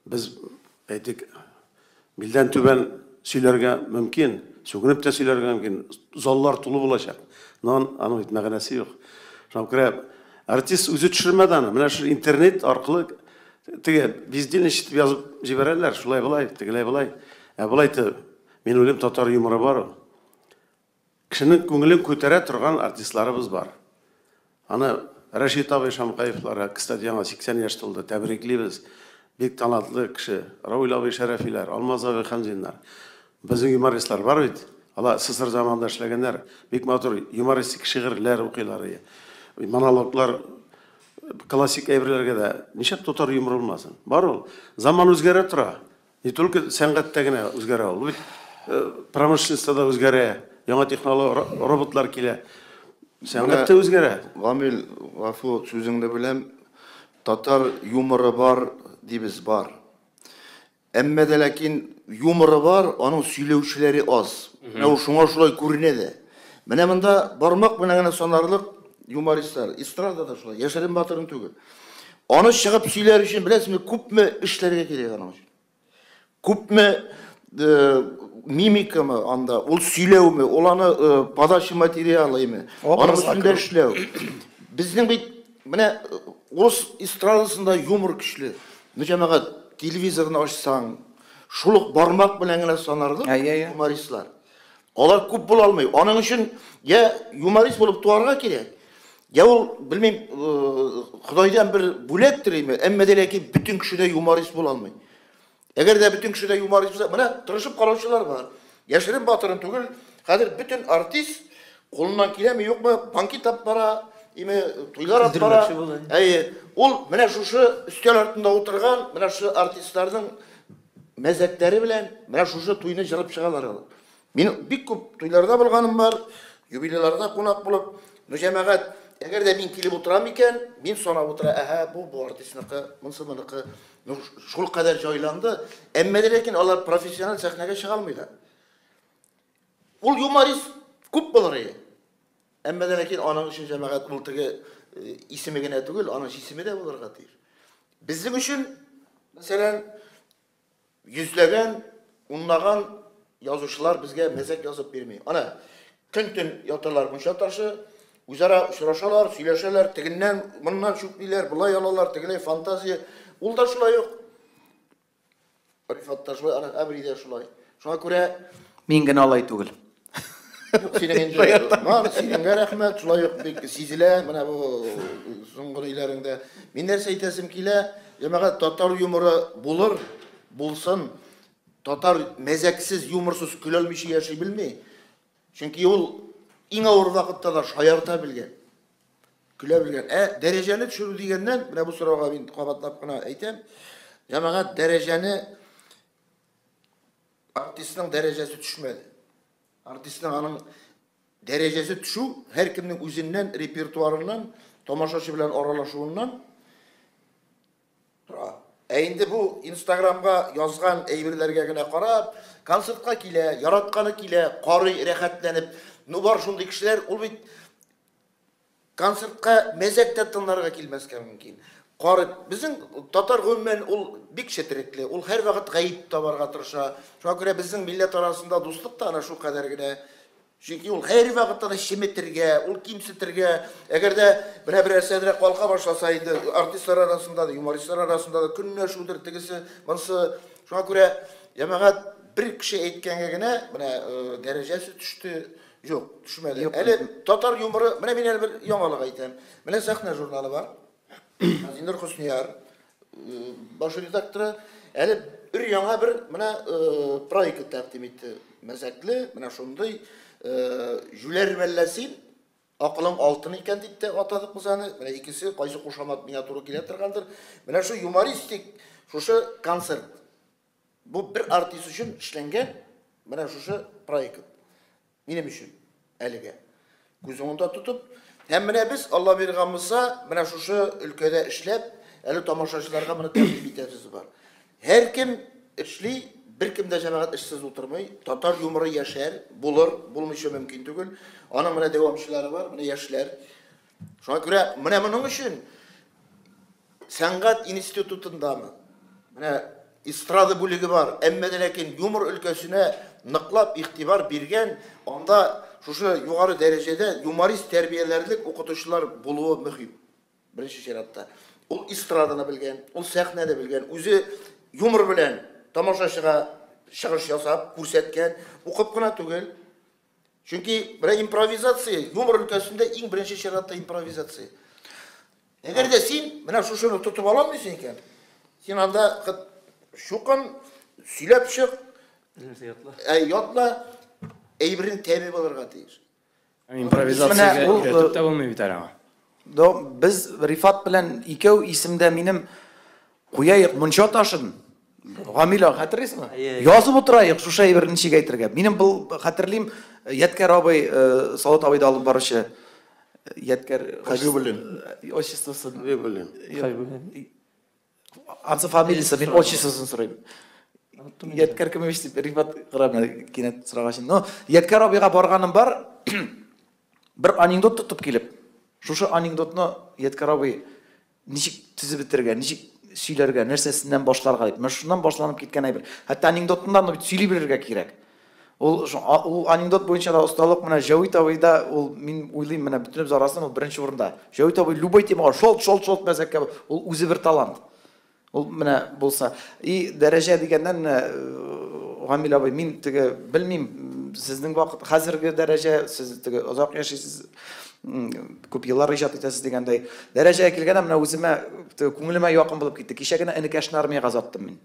Speaker 2: біз айтық, білден төбен сөйлерге мүмкін, сөгініп те сөйлерге мүмкін, заллар тұлы болашақ. Аның мәғанасы жоқ. Жауқырап, артист өзі түшірмеді аны, міне интернет арқылы безден ішітіп yazып жіберелер, шулай былай, тегілай былай. Былай мен ойлаймын, татар юморы бар. Кішінің көңілін көтере тұрған артистларыбыз бар. Аны Рашид абай Шамқаевлары, кстати, яңа 80 яш толды, тәбіреклейбіз. Бек талантлы кіші, Рауил абай Шарафилар, Алмаз абай Хамзинлар. Біздің юмористлар бар бит. Ала СССР заманында эшләгәннәр, бек матур юмористик шигырьләр укыйлар. Монологлар, классик әйберләргә дә ничек татар юмор булмасын. Бар ул. Заман үзгәрә тора. Не только сәнгатьтә генә үзгәрә ул. Промышленностьта да үзгәрә, яңа технология, роботлар килә. Сәнгатьтә үзгәрә.
Speaker 3: Гамил, гафу сүзеңдә беләм, татар юморы бар дибез бар. Әмма дә ләкин юморы бар, аның сөйләүчеләре аз. Менә шуңа шулай күренә дә. Менә монда бармак белән генә санарлык юмористлар, эстрадада шулай, Яшәрен Батырын түгел. Аны шығып сөйлер үшін білесің, көпме ішлерге керек аның үшін. Көпме мимика мы анда, ол сөйлеу ме, ол аны подача материалы ме, аның үстінде ішлеу. Біздің бейт, міне, орыс эстрадасында юмор күшлі. Жаңағы телевизорын ашсаң, шұлық бармақ білен ғана санарды юмористлар. Олар көп бола алмай. Оның үшін я юморист болып туарға керек. Я ол, білмейм, Құдайдан бір бөлектір еме, әммеделеки бүтін күшіде юморист бола алмай. Егер де бүтін күшіде юморист болса, мына тырышып қараушылар бар. Яшырын батырын түгіл, қазір бүтін артист қолынан келеме, жоқ ма, банкет ап бара, тойлар ап бара. Ол мына шушы үстел артында отырған, мына шу артистлардың мәзәктері білен, мына шушы тойны жырып шығалар. Мен бик көп тойларда болғаным бар, юбилейларда қонақ болып, жәмәғат, егер де мен келіп отырам екен, мен сонап отыра, бұл артистінікі, мұнсы-мұныкі, шұл қадар жайланды, әммедер екен, олар профессионал сәхнеге шыға алмайды. Ол юморист көп болар еді. Әммедер екен, аның үшін жәмәғат бұлтығы исімеген әтігіл, аның исімі де боларға дейір. Біздің үшін, мәселен, yüzlegen, unlagan yazışlar bizge mezek yazıp vermeyi. Ana, küntün yatarlar bunşa taşı, uzara uçraşalar, söyleşeler, teginden, bundan şüphliler, bulay alalar, tegiley fantazi. Ol da şulay yok. Rifat da şulay, ana, abri de şulay. Şuna göre...
Speaker 5: Mingen alay tugul.
Speaker 3: Senin rahmet, şulay yok. Sizile, bana bu soңғы ilerinde. Minler seytesim kile, yemeğe Tatar yumoru bulur, bulsun. Tatar mezeksiz, yumorsuz külölmüşü yaşay bilmey. Çünkü yol en ağır vakitte da şayarta bilgen. Küle bilgen. Dereceni düşürü degenden, bana bu soruğa ben kabatlap kına aytem. Yemeğe dereceni artistin derecesi düşmedi. Artistin anın derecesi düşü, her kimnin üzerinden, repertuarından, tomaşaşı bilen aralaşığından. Endi bu Instagram'a yazgan eybirlerge gine qarab, konsertqa kile, yaratqanı kile, qari rehatlenip, nubar şunday kişiler, ol bit konsertqa mezekte tınlarga kilmesken mümkün. Qari, bizim Tatar gönmen ol bik şetirekli, ol her vakit gayip tabarga tırışa. Şuna göre bizim millet arasında dostluk da ana şu kadar gine. Çünkü ol her vakitte da şemetirge, ol kimsetirge, eğer de bir eserlere kalka başlasaydı, artistler arasında da, humoristler arasında da künne şudur tigisi, mansı, şuna göre yemeğat bir kişi etkengegine, derecesi düştü, yok, düşmedi. Eli Tatar yumoru, ben bir yamalık aytem. Bana sahne jurnalı var, Zindir Hüsniyar, başı redaktörü, eli bir yana bir proyekt takdim etti, mezekli, şunday, Jüler Mellesin, akılım altın iken ditte atadık mızanı. Bana ikisi kaysı kuşamat minaturu kiletirgandır. Bana şu humoristik, şu konsert. Bu bir artist için işlengen, bana şu proyekt. Benim için, elige. Gözümünde tutup, hem bana biz Allah vergamızsa, bana şu ülkede işlep, eli tamaşaçılarga bana tebrik bitesiz var. Her kim işli, bir kimde cemaat işsiz oturmay, Tatar yumoru yaşar, bulmuşu mümkün değil. Onun bana devamçıları var, bana yaşlar. Şuna göre, bunun için Sanat İnstitutu'nda mı? İstrada bölüğü var, emmedelekin yumor ülkesine nıklap iktibar birgen, onda şu yukarı derecede humorist terbiyelerlik okutuşlar buluğu mühim. Birinci şeratta. O istradını bilgen, o sahnede bilgen, özü yumor bilen, tamaşaşığa шығыш жасап, көрсеткен, оқып қана түгел. Çünkü бір импровизация, юмор өлкәсінде ең бірінші шаратта импровизация. Егер де сен, мына шушыны тұтып аламайсың екен, сен анда шуқын сөйлеп шық, ятла, әйбірін тәбе болырға дейір.
Speaker 6: Импровизацияға үйретіп те болмай бітер аңа.
Speaker 5: Біз Рифат білән икеу исімде менім қойайық мұнша ташын. Гамила, хатırlıyorsun mu? Yazıp oturayıq, şu şey bir nişi geytirge. Benim bu hatırlayayım, Yetkar abi, Salat abi da alıp barışı. Yetkar... O şistosun. Ansı familiyası, ben o şistosun sorayım. Yetkar kime işte, Rifat kırabına kinet sırağaşın. Yetkar abiga barğanım var, bir anekdot tutup gelip. Şu anekdotunu Yetkar abi ничек түзіп бітірге, ничек сөйлерге, нәрсесінен башларға дейді. Мен шундан башланып кеткен әйбір. Хәтта анекдотында да сөйлей білерге керек. Ол анекдот бойынша да ұсталық мына Жәуит абайда ол мен ойлаймын мына бүтініміз арасынан ол бірінші орында. Жәуит абай любой темаға шолт мәзәкке ол өзі бір талант. Ол мына болса. И дәрәжә дегеннен Ғамил абай мен тігі білмеймін сіздің вақыт қазіргі дәрәжә сіз тігі ұзақ яшайсыз көп еллар ижат етесіз дегендей дәрәжәге келгенде мына өзіме көңіліме жақын болып кетті. Кеше күні інікәшін армияға заттым мен.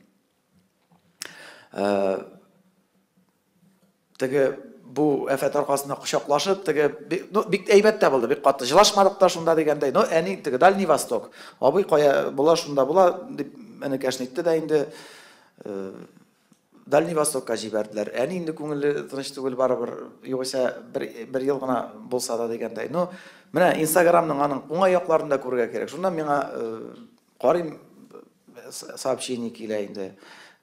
Speaker 5: Тігі бұл әфәт арқасында құшақлашып, тігі бик әйбәт те болды, бик қатты. Жылашмадық та шунда дегендей. Но әне тігі Дальний Восток. Абый қоя бола шунда бола деп інікәшін етті де енді Дальний Востокқа жіберділер. Әне енді көңілі тыныш түгіл барыбір, yo'qsa bir yıl ғана болса да дегендей. Но міне Инстаграмның аның оңай яқларында көрге керек. Шунда меңа қарайым сообщение келе енді.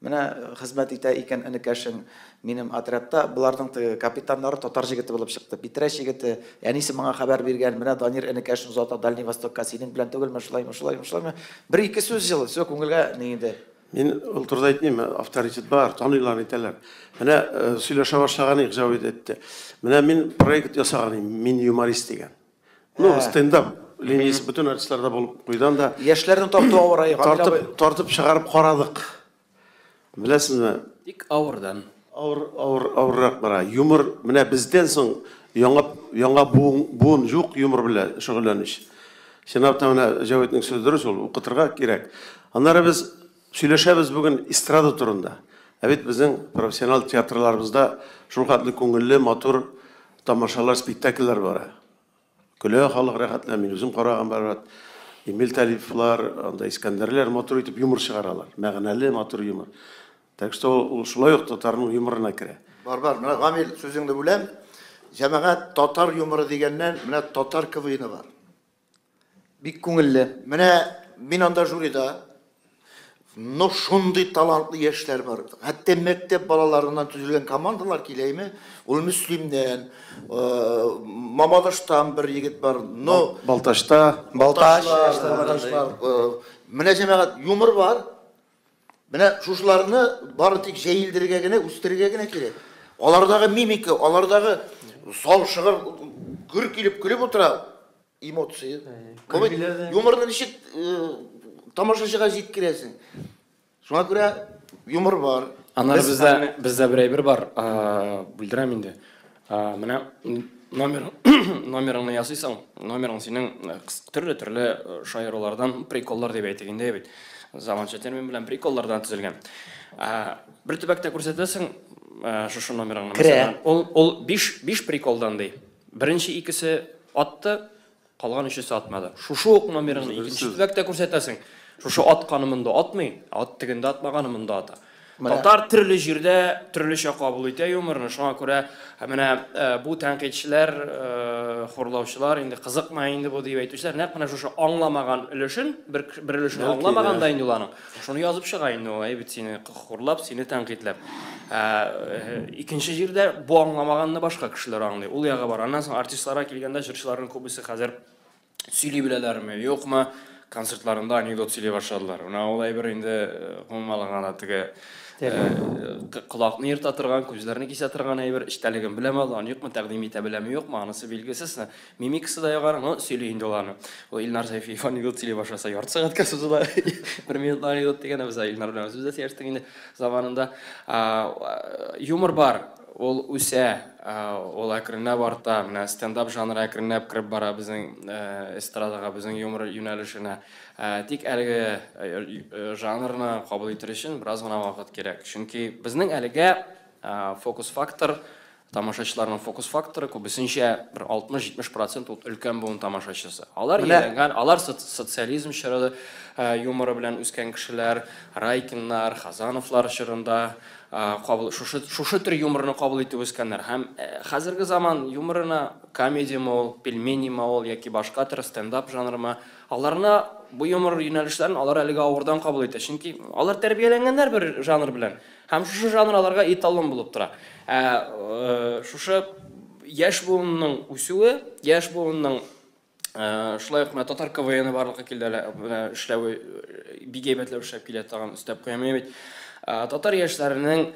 Speaker 5: Міне хизмет ите екен інікәшін менің отрядта бұлардың капитандары татар жігіті болып шықты. Петраш жігіті, әнесі маңа хабар берген, міне Данир інікәшін ұзата Дальний Востокқа сенің білен түгіл, шулай. Бір-екі сөз жылы, сөз көңілге нейді.
Speaker 2: Мен ол тұрда айтнейм, авторитет бар, танылар етелер. Міне сөйлеше башлағаны Жәуит етті. Міне мен проект жасағаны, мен юморист деген. Ну, стендап линиясы бүтін артистларда болып қойдан да
Speaker 5: Яшьләрдің тарту ауырайы.
Speaker 2: тартып шығарып қарадық. Білесіз ме?
Speaker 6: Тик ауырдан.
Speaker 2: Ауыррақ бара. Юмор, міне бізден соң яңа буын жоқ юмор біле шұғыланыш. Сенапта міне Жәуиттің сөздері сол, оқытырға керек. Анары біз сөйлешеміз бүгін эстрада турында. Әбет біздің профессионал театрларымызда шулқатлы көңілі, матур тамашалар, спектакльлар бар. Күлі халық рәхәтлі, мен өзім қараған бар. Эмил Талиповлар, Искандерлер матур етіп юмор шығаралар. Мәғінәлі матур юмор. Так что шулай ук татарның юморына кіре.
Speaker 3: Бар, мына Ғамил сөзіңді білем. Жәмәғат татар юморы дегеннен, мына татар КВН бар.
Speaker 5: Бик көңілі.
Speaker 3: Міне мен анда жюрида но шундай талантлы яшьләр бар. Хәтта мәктәп балаларынан түзелгән командалар киләйме? Ул Мөслимдән, Мамадаштан бер егет бар. Но
Speaker 2: Балташ.
Speaker 3: Менә җәмәгать юмор бар. Менә шушыларны бары тик җәелдергә генә, үстерергә генә кирәк. Алардагы мимика, алардагы сал шыгыр гүр килеп көлеп утыра эмоция. Юморны ничек тамашачыга җиткерәсең. Шуңа күрә юмор бар.
Speaker 6: Анар бездә бер әйбер бар, белдерәм инде. Менә номерыңны ясыйсың, номерың синең төрле шаярулардан приколлар дип әйтгәндә бит. Заманча термин белән приколлардан төзелгән. Бер төбәктә күрсәтәсең шушы номерыңны. Мәсәлән, ул 5 приколдан ди. Беренче икесе атты, калган өчесе атмады. Шушы ук номерыңны икенче төбәктә күрсәтәсең. Шушы атканымында атмый, ат тегендә атмаганымында ата. Татар төрле җирдә төрлечә кабул итә юморны. Шуңа күрә менә бу тәнкыйтьчеләр, хурлаучылар инде кызыкмай инде бу дип әйтүчеләр, нәкъ менә шушы аңламаган өлешен, бер өлешен аңламаганда инде уларның. Шуны язып чыга инде ул, әйбит сине хурлап, сине тәнкыйтьләп. Икенче җирдә бу аңламаганны башка кешеләр аңлый. Ул ягы бар. Аннан соң артистларга килгәндә җырчыларның күбесе хәзер сөйли беләләрме, юкмы? Концертларында анекдот сөйлей башладылар. Уна ул әйбер инде гомумалганда теге колакны йырта торган, күзләрне кисә торган әйбер иштәлеген беләм алган, юкмы тәкъдим итә беләме, юкмы анысы билгесез. Мимикасы да ягар, но сөйли инде уларны. Ул Илнар Сәйфиев анекдот сөйли башласа, ярты сәгатькә сузыла. 1 минут анекдот дигән без Илнар белән сүздә сөйләштек инде заманында. Юмор бар. Ул үсә, ул әкренләп арта, менә стендап жанры әкренләп кирип бара безнең эстрадага, безнең юмор юнәлешенә. Тик әлеге жанрны кабул итер өчен бераз гына вакыт кирәк. Чөнки безнең әлегә фокус фактор, тамашачыларның фокус факторы күбесенчә 60-70% ул өлкән буын тамашачысы. Алар өйрәнгән, алар социализм чоры юморы белән үскән кешеләр, Райкиннар, Хазановлар чорында шушы төр юморны кабул итеп үскәннәр. Һәм хәзерге заман юморына комедия мол, пельмени мол яки башка төр стендап жанры, аларны бу юмор юнәлешләрен алар әлегә авырдан кабул итә. Чөнки алар тәрбияләнгәннәр бер жанр белән. Һәм шушы жанр аларга эталон булып тора. Шушы яшь буынның үсүе, яшь буынның Шулай ук татар КВН барлыкка килде әле эшләү бик әйбәтләп эшләп килә тагын өстәп куям бит. Татар яшьләренең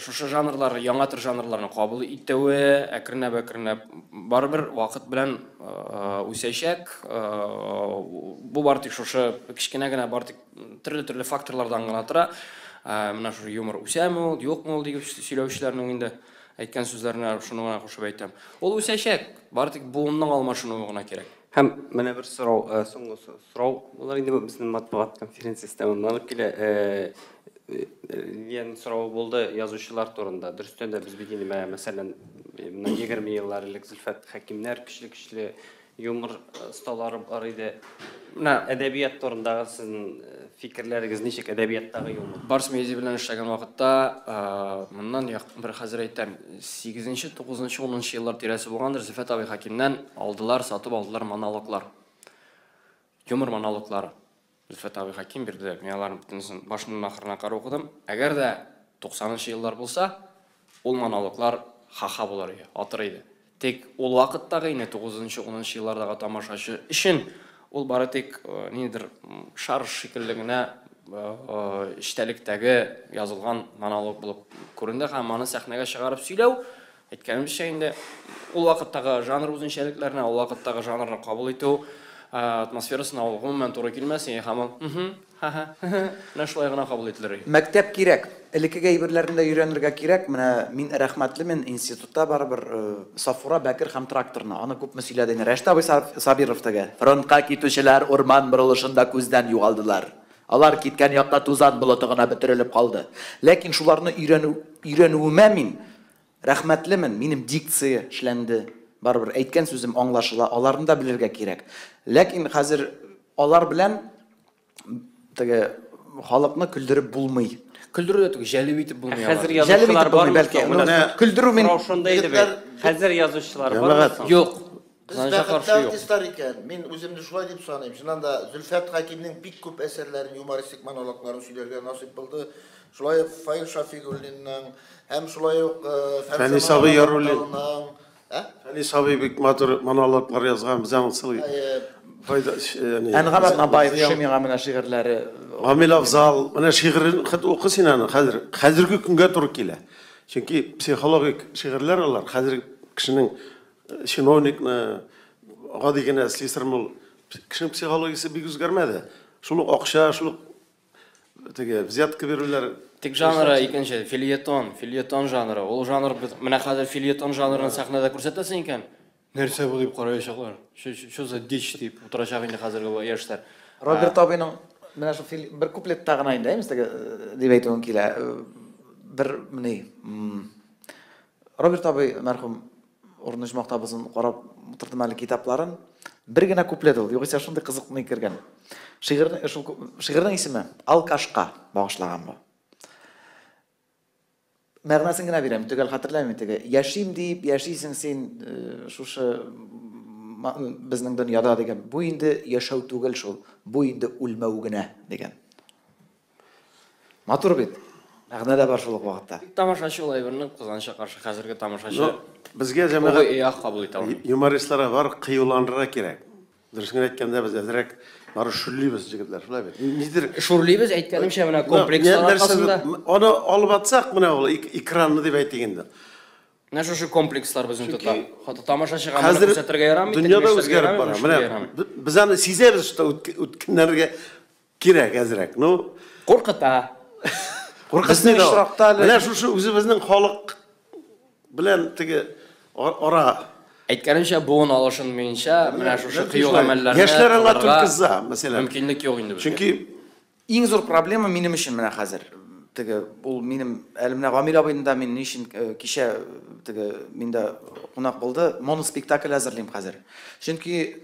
Speaker 6: шушы жанрлар, яңа төр жанрларны кабул итүе әкренләп барыбер вакыт белән үсәчәк. Бу бартык шушы кичкенә генә бартык төрле факторлардан гына тора. Менә шушы юмор үсәме, юкмы дип сөйләүчеләрнең инде әйткән сүзләренә шуны гына кушып әйтәм. Ул үсәчәк, бартык буынның алмашынуы гына кирәк.
Speaker 1: Һәм менә бер сорау, соңгы сорау, булар инде безнең матбугат конференциясында моннан килә дигән сорау булды язучылар турында. Дөрестән дә без бит инде мәсәлән 20 еллар элек Зөлфәт Хәкимнәр көчле юмор осталары бар иде. Менә әдәбият турындагы сезнең фикерләрегез ничек әдәбияттагы юмор?
Speaker 6: Барс медиа белән эшләгән вакытта моннан бер хәзер әйтәм 8-нче, 9-нчы, 10-нчы еллар тирәсе булгандыр. Зөлфәт абый Хәкимнән сатып алдылар монологлар. Юмор монологлары. Зөлфәт абый Хәким бирде. Мин аларның бөтенесен башыннан ахырына карап укыдым. Әгәр дә 90-нчы еллар булса, ул монологлар ха-ха булар иде, атыр иде. Тик ул вакыттагы 9-нчы, 10-нчы еллардагы тамашачы өчен ул бары тик нидер шар шикелле генә иштәлектәге язылган монолог булып күренде һәм аны сәхнәгә чыгарып сөйләү әйткәнемчә инде ул вакыттагы жанр үзенчәлекләренә, ул вакыттагы жанрны кабул итү атмосферасына ул гомумән туры килмәс, һәм менә шулай гына кабул ителер.
Speaker 5: Мәктәп кирәк. Элеккеге әйберләрендә өйрәнергә кирәк. Менә мин рәхмәтлемен институтта барыбер Сафура Бәкер һәм тракторны. Аны күпме сөйләде инде. Рәшит абый Сабиров тәгә. Фронтка китүчеләр урман борылышында күздән югалдылар. Алар киткән якта тузан болыты гына бөтерелеп калды. Ләкин шуларны өйрәнүемә мин рәхмәтлемен. Минем дикция эшләнде. Барыбер әйткән сүзем аңлашыла. Аларны да белергә кирәк. Ләкин хәзер алар белән теге халыкны күлдереп булмый.
Speaker 6: Күлдерү дә түгел, җәлеп итеп булмый.
Speaker 1: Хәзер язучылар бар
Speaker 5: бәлки. Күлдерү мен
Speaker 1: шунда иде бит. Хәзер язучылар бар.
Speaker 6: Юк.
Speaker 3: Бездә артистлар икән. Мин үземне шулай дип саныйм. Шуннан да Зөлфәт Хәкимнең бик күп әсәрләрен, юмористик монологларын сөйләргә насыйп булды. Шулай Фаил Шафигуллинның һәм шулай ук
Speaker 2: Фәнис абый Яруллинның Фәнис абый бик матур монологлар язган, без аңсылый.
Speaker 5: Әнгамат Набаев шемиңа менә шигырьләре.
Speaker 2: Гамил Афзал, менә шигырен хәт укысың аны хәзерге көнгә туры килә. Чөнки психологик шигырьләр алар хәзерге кешенең чиновникны гади генә слесармыл кешенең психологиясе бик үзгәрмәде. Шул акча, шул теге взятка бирүләр.
Speaker 6: Тик жанры икенче фельетон жанры. Ул жанр менә хәзер фельетон жанрын сәхнәдә күрсәтәсең икән. Нәрсә бу дип караячаклар? Şu за дич дип утырачак инде хәзерге яшьләр.
Speaker 5: Роберт абыйның менә шу бер куплет тагына инде, мистәгә дип әйтүем килә. Бер менә Роберт абый мәрхүм Орныш мактабысын карап утырдым әле китапларын. Бер генә куплет ул, югыйсә шундый кызыклы кергән. Шигырьнең исеме Алкашка багышлаган бу. Мәгънәсен генә бирәм, төгәл хәтерләмим теге. Яшим дип, яшисең син шушы безнең дөньяда дигән. Бу инде яшәү түгел шул, бу инде үлмәү генә дигән. Матур бит. Мәгънә дә бар шул вакытта.
Speaker 6: Тамашачы ул әйберне кызганча каршы хәзерге тамашачы.
Speaker 2: Безгә җәмәгать
Speaker 6: кабул итә алмый.
Speaker 2: Юмористларга бар кыюланырга кирәк. Дөресен әйткәндә без әзрәк бары шүрлибез җегетләр, шулай бит. Нидер
Speaker 6: Шүрлибез әйткәнемчә менә комплекслар аркасында.
Speaker 2: Аны алып атсак, менә ул экранны дип әйтегәндә.
Speaker 6: Менә шушы комплекслар безне тота. Хәтта тамашачыга моны күрсәтергә ярамый.
Speaker 2: Дөньяда үзгәреп бара. Менә без аны сизәбез, что үткәннәргә кирәк әзрәк. Ну,
Speaker 6: куркыта.
Speaker 2: Куркысны очракта. Менә шушы үзебезнең халык белән теге ара
Speaker 6: әйткәнемчә буын алышынмыйнча менә шушы кыю гамәлләрне
Speaker 2: яшьләр аңа түлкиза, мәсәлән.
Speaker 6: Мөмкинлек юк инде.
Speaker 2: Чөнки
Speaker 5: иң зур проблема минем өчен менә хәзер. Теге ул минем әлемнә Гамил абыйында мин нишин кичә теге миндә кунак булды, моноспектакль әзерлим хәзер. Чөнки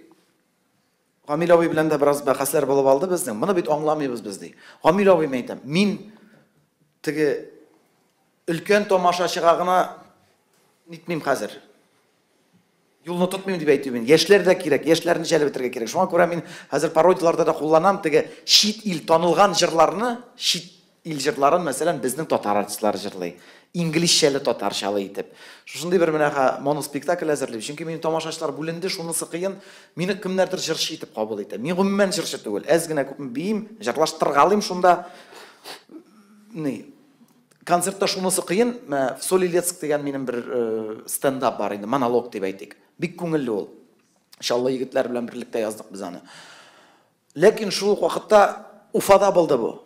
Speaker 5: Гамил абый белән дә бераз бәхәсләр булып алды безнең. Моны бит аңламыйбыз без ди. Гамил абый әйтәм, мин теге өлкән тамашачыга гына нитмим хәзер. Юлны тотмыйм дип әйтү мин. Яшьләр дә кирәк, яшьләрне җәлеп итәргә кирәк. Шуңа күрә мин хәзер пародияларда да кулланам теге чит ил танылган җырларны, чит ил җырларын, мәсәлән, безнең татар артистлары җырлый. инглизчеле татарчалы итеп. Шушындай бер менә моноспектакль әзерлеп, чөнки минем тамашачылар бүленде, шунысы кыен. Мине кемнәрдер җырчы итеп кабул итә. Мин гомумән җырчы түгел, әз генә күпме биим, җырлаштыргалыйм шунда. Концертта шунысы кыен, в Солилецк дигән минем бер стендап бар инде, монолог дип әйтик. Бик күңелле ул. Иншалла егетләр белән берлектә яздык без аны. Ләкин шул ук вакытта Уфада булды бу.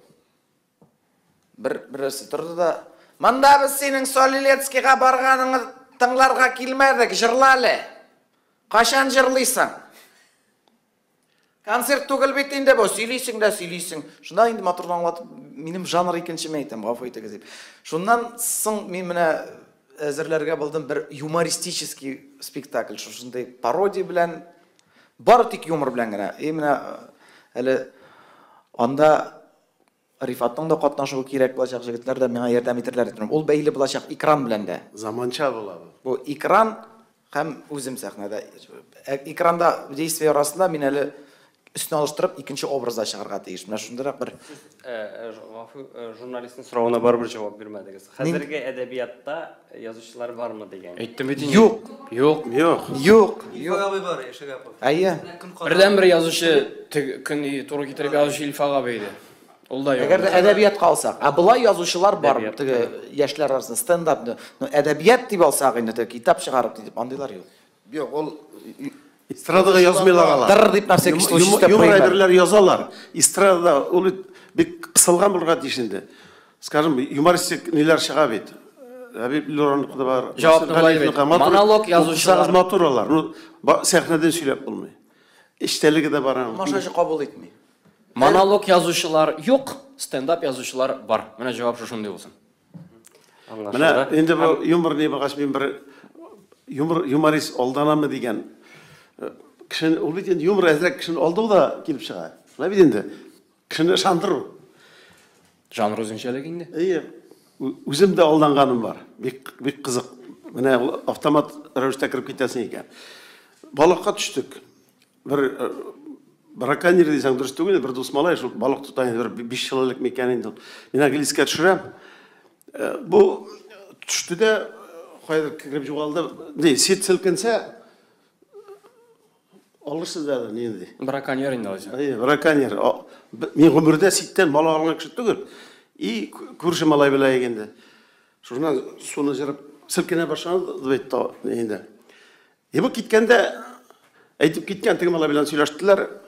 Speaker 5: Берсе торды да, "Монда без синең Солилецкига барганыңны тыңларга килмәдек, җырлале. Кашан җырлыйсың?" Концерт түгел бит инде бу, сөйлисең дә сөйлисең. Шунда инде матурдан аңлатып, минем жанр икенчеме әйтәм, гафу итегез дип. Шуннан соң мин менә әзерләргә булдым бер юмористический спектакль, шушындай пародия белән, бары тик юмор белән генә. Менә әле анда Рифаттың да катнашуы кирәк булачак, җегетләр дә миңа ярдәм итерләр дип. Ул бәйле булачак экран белән дә.
Speaker 2: Заманча була бу.
Speaker 5: Бу экран һәм үзем сәхнәдә. Экранда действие арасында мин әле üstüne alıştırıp ikinci obrazda çıkarga teyиш. Менә шундыйрак бер
Speaker 1: журналисттин суроуна барбir жооп бермедиңиz. Хәзерге әдәбиятта язучылар бармы дигән.
Speaker 6: Әйттем бит инде.
Speaker 5: Юк.
Speaker 6: Юк.
Speaker 5: Юк.
Speaker 4: бар, Яшәгәпов.
Speaker 5: Әйе.
Speaker 6: Бердән бер язучы көн туры китереп язучы Илфага бейди. Ул да юк.
Speaker 5: Әгәр дә әдәбиятка алсак, булай язучылар бар, теге яшьләр арасында стендап, әдәбият дип алсак инде, теге китап чыгарып дип андыйлар юк.
Speaker 3: Юк, ул
Speaker 2: Эстрадага язмыйлагалар.
Speaker 5: Дыр дип на всякий случай истеп
Speaker 2: Юмор
Speaker 5: куймак.
Speaker 2: әйберләр язалар. Эстрадада ул бик кысылган булырга тиешинде. Скажем, юмористик ниләр чыга бит. Әбип Лоронкы да бар.
Speaker 6: Җавапны булай бит. Монолог язучылар.
Speaker 2: Матуралар. Сәхнәдән сөйләп булмый. Эчтәлеге дә бар.
Speaker 5: Тамашачы кабул итми.
Speaker 6: Монолог язучылар юк, стендап язучылар бар. Менә җавап шушындый булсын.
Speaker 2: Менә инде бу юмор ни багаш мин бер юморист алданамы дигән. Кешене ул бит инде юмор әзрәк кешене алды да килеп чыга. Шулай бит инде. Кешене шандыру.
Speaker 6: Жанр үзенчәлек инде.
Speaker 2: Үзем дә алданганым бар. Бик кызык. Менә автомат рәвештә кирип китәсең икән. Балыкка төштек. Бер браконьер дисәң дөрес түгел, бер дус малай шул балык тутайын, бер 5 ел элек микән инде. Мин английскә төшерәм. Бу төште дә кайда кирип югалды. Сит селкенсә алышсыз да нинди.
Speaker 6: Браконьер инде алсың.
Speaker 2: Браконьер. Мин гомердә ситтән бала алган кеше түгел. Күрше малай белән егенде. Шуннан суны җырып селкенә башлады дип инде. Бу киткәндә әйтеп киткән теге малай белән сөйләштеләр.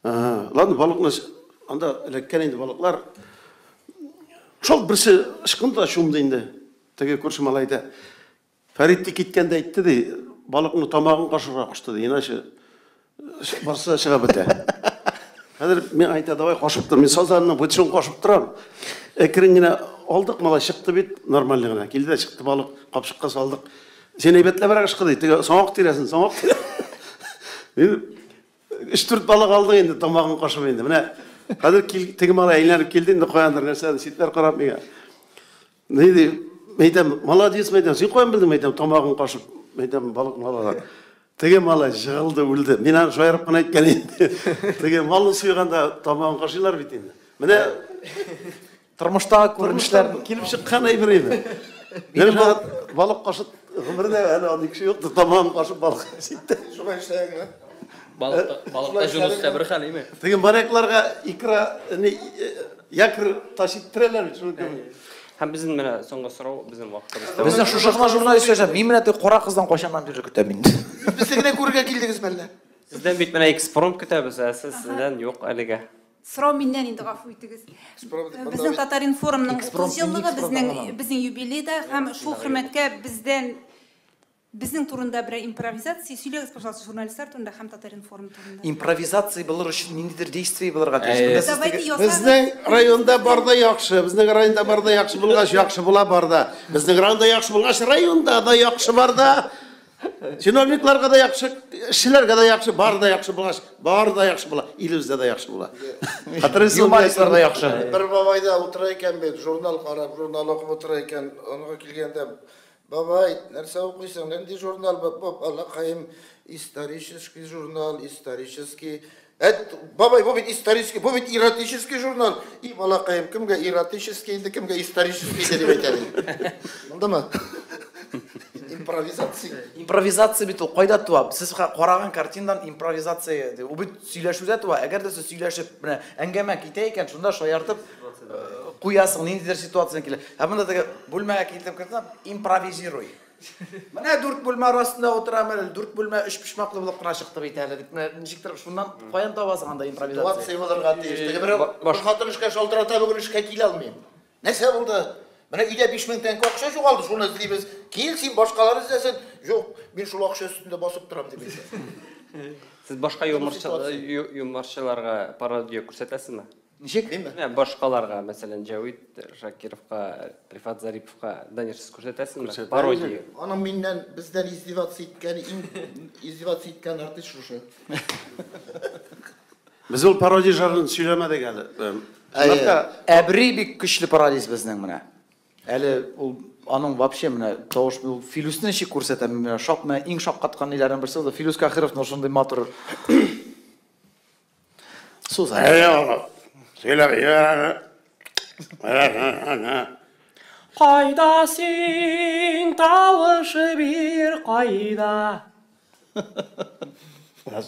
Speaker 2: Ладно, балыкны анда эләккән инде балыклар. Шул берсе ышкынды шумды инде. Теге күрше малай да Фәритти киткәндә әйтте ди, балыкны тамагын кашырга кушты ди. Иначе барса чыга бетә. Хәзер мин әйтә, давай кашып тор. Мин сазанның бүтән кашып торам. Әкрен генә алдык, малай чыкты бит, нормаль гына. Килде дә чыкты балык, капчыкка салдык. Сен әйбәтләбрәк ышкы ди. Теге соңак тирәсен, соңак. Мин 3-4 балык алды инде тамагын кашып инде. Менә хәзер теге малай әйләнеп килде инде куяндыр нәрсә, ситләр карап миңа. Нейди, әйтәм, молодец, әйтәм, син куян белдең, әйтәм, тамагын кашып, әйтәм, балык малага. Теге малай жыгылды, үлде. Мин аны шаярып кына әйткән инде. Теге малны суйганда тамагын кашыйлар бит инде. Менә
Speaker 5: Тормыштагы күренешләр
Speaker 2: килеп чыккан әйбер инде. Мин балык кашып, гомердә әле аны кеше юк, тамагын кашып балык ситте.
Speaker 3: шулай эшләгән.
Speaker 6: Балыкта җунуста бер хәл име?
Speaker 2: Теге баракларга икра якыр ташып торалар шуны.
Speaker 1: Һәм безнең менә соңгы сорау безнең вакытыбызда.
Speaker 5: Безнең шушы гына журналист сөйләшә. Мин менә теге кара кыздан качаннан бери көтәм инде.
Speaker 3: Без генә күргә килдегез мәллә.
Speaker 1: Сездән бит менә экспромт көтәбез, сездән юк әлегә.
Speaker 7: Сорау миннән инде гафу итегез. Безнең Татарин форумның 30 еллыгы безнең юбилейда һәм шул хөрмәткә безнең турында бер импровизация сөйләгез, пожалуйста, журналистлар турында һәм Татарин форум турында.
Speaker 5: Импровизация булыр өчен ниндидер действие булырга тиеш.
Speaker 2: Безнең районда барда яхшы, безнең районда барда яхшы булгач яхшы була барда. Безнең районда яхшы булгач районда да яхшы барда. Чиновникларга да яхшы, эшчеләргә да яхшы, барда яхшы булгач, барда яхшы була, илебездә да яхшы була.
Speaker 5: Юмористлар да яхшы.
Speaker 3: Бер бабайда утыра икән бит, журнал карап, журнал укып утыра икән, аңа килгәндә бабай, нәрсә укыйсың? Нинди журнал бу? Аллакаем исторический журнал, исторический Бабай, бұл бит исторический, бұл бит эротический журнал. И балақайым, кімге эротический, кімге исторический деп айтады. Болды ма? Импровизация.
Speaker 5: Импровизация бит ул кайда туа? Сез караган картинадан импровизация ул бит сөйләшүдә туа. Әгәр дә сез сөйләшеп, менә әңгәмә китә икән, шунда шаяртып куясың, ниндидер ситуация килә. Ә монда теге бүлмәгә китеп кертсәм, импровизируй. Менә 4 бүлмә арасында утырам әле, 4 бүлмә 3 пишмаклы булып кына чыкты бит әле дип. Менә ничектер шуннан каян табасың анда импровизация?
Speaker 3: Ситуация булырга тиеш. Теге бер хатын эшкә шалтырата, бүген эшкә килә алмыйм. Нәрсә булды? Менә өйдә 5000 тәңкә акча югалды, шуны эзлибез. Кил син башкалар эзләсен. Юк, мин шул акча өстендә басып торам дип әйтә.
Speaker 1: Сез башка юморчыларга пародия күрсәтәсезме?
Speaker 5: Ничек?
Speaker 1: Башкаларга, мәсәлән, Җавид Шакировка, Рифат Зариповка, Данир, сез күрсәтәсезме? Пародия.
Speaker 3: Аның миннән бездән издеваться иткән артист шушы.
Speaker 2: Без ул пародия жанрын сөйләмәдек әле.
Speaker 5: Әбри бик көчле пародист безнең менә. Әле ул аның вообще менә тавыш ул Филусны ничек күрсәтә, менә шакма иң шаккаткан ниләрдән берсе ул Филус Кахировның шундый матур сүз.
Speaker 6: Кайда син тавышы бир кайда?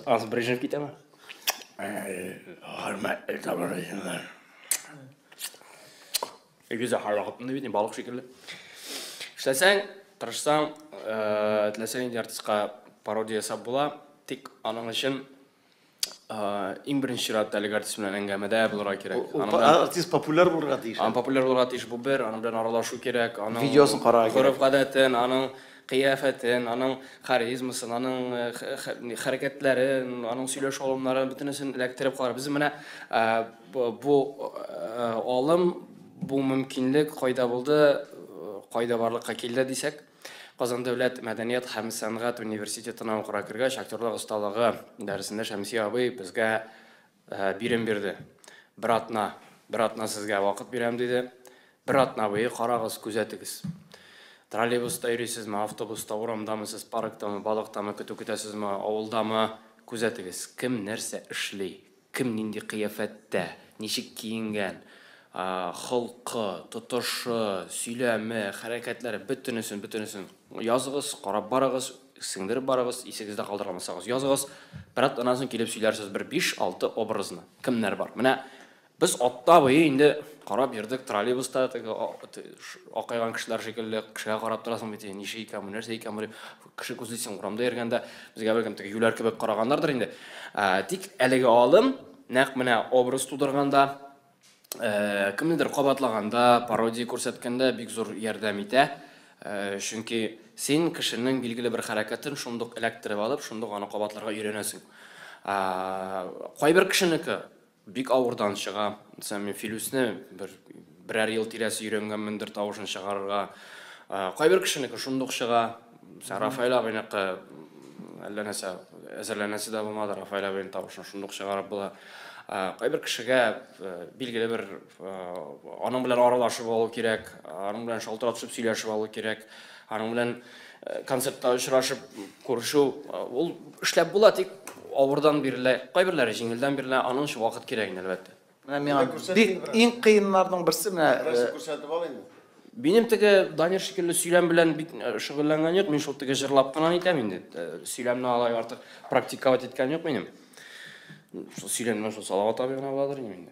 Speaker 6: Аз Брежнев китәме? Хөрмәтле тамашачылар. Güzel hareket ne balık şekilde. İşlesen, tırışsan, tilesen artistqa parodiya yasab bola. Tek aның için ең бірінші рет әлеге артист белән әңгәмәдә булырга кирәк.
Speaker 2: Артист популяр булырга тиеш.
Speaker 6: Популяр булырга тиеш бу бер, аның белән аралашу кирәк, аның
Speaker 5: видеосын карарга кирәк.
Speaker 6: Гадәтен, аның кыяфәтен, аның харизмасын, аның хәрәкәтләрен, аның сөйләшү алымнарын бөтенесен эләктереп калар. Без менә бу алым, бу мөмкинлек кайда булды, кайда барлыкка килде дисәк, Казан дәүләт мәдәният һәм сәнгать университетына укырга кергәч, актерлык осталыгы дәресендә Шәмсия абый безгә бирем бирде. Бер атна сезгә вакыт бирәм диде. Бер атна буе карагыз, күзәтегез. Троллейбуста йөрисезме, автобуста, урамдамы, сез парктамы, балыктамы, көтү көтәсезме, авылдамы, күзәтегез. Кем нәрсә эшли, кем нинди кыяфәттә, ничек киенгән, хылкы, тотышы, сөйләме, хәрәкәтләре бөтенесен языгыз, карап барыгыз, сеңдереп барыгыз, исегездә калдырмасагыз языгыз. Бер атнан соң килеп сөйләрсез бер 5-6 образны. Кемнәр бар? Менә без атта буе инде карап йөрдек троллейбуста, акайган кешеләр шикелле, кешегә карап торасың бит, нише икән, нәрсә икән, бер кеше күзлисең, урамда йөргәндә безгә бәлкем теге юләр кебек карагандардыр инде. Тик әлеге алым нәкъ менә образ тудырганда, кемнедер кабатлаганда, пародия күрсәткәндә бик зур ярдәм итә. Чөнки син кешенең билгеле бер хәрәкәтен шундук эләктереп алып, шундук аны кабатларга өйрәнәсең. Кайбер кешенеке бик авырдан чыга. Мен Филусны берәр ел тирәсе өйрәнгәнмендер тавышын чыгарырга. Кайбер кешенеке шундук чыга. Рафаэль абыйныкы әллә нәрсә әзерләнәсе дә булмады. Рафаэль абыйның тавышын шундук чыгарып була. Кайбер кешегә билгеле бер аның белән аралашып алу кирәк, аның белән шалтыратышып сөйләшеп алу кирәк, аның белән концертта очрашып күрешү, ул эшләп була, тик авырдан бирелә, кайберләре җиңелдән бирелә, аның өчен вакыт кирәк инде әлбәттә.
Speaker 5: Менә миңа иң кыеннарның берсе менә
Speaker 3: Күрсәтеп ал инде.
Speaker 6: Минем теге Данир шикелле сөйләм белән бик шөгыльләнгән юк, мин шул теге җырлап кына әйтәм инде. Сөйләмне алай артык практиковать иткән юк минем. Сөйләнмә шул Салават абый гына буладыр инде.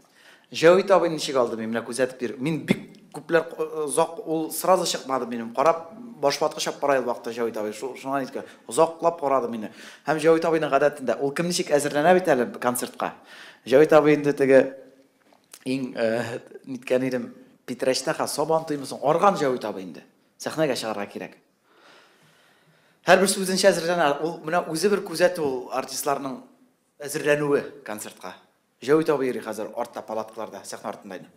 Speaker 5: Җавид абый ничек алды менә күзәтеп бир. Мин бик күпләр озак ул сразу чыкмады минем. Карап башваткыч алып барай вакытта Җавид абый шуңа әйткән. Озаклап карады мине. Һәм Җавид абыйның гадәтендә ул кем ничек әзерләнә бит әле концертка. Җавид абый инде теге иң ниткән идем Питрәчтә сабан туймысын арган Җавид абый инде. Сәхнәгә чыгарга кирәк. Һәрбер сүзенчә әзерләнә. Ул менә үзе бер күзәтү ул артистларның әзерләнүе концертка. Җавид абый йөри хәзер артта палаткаларда, сәхнә артында иде.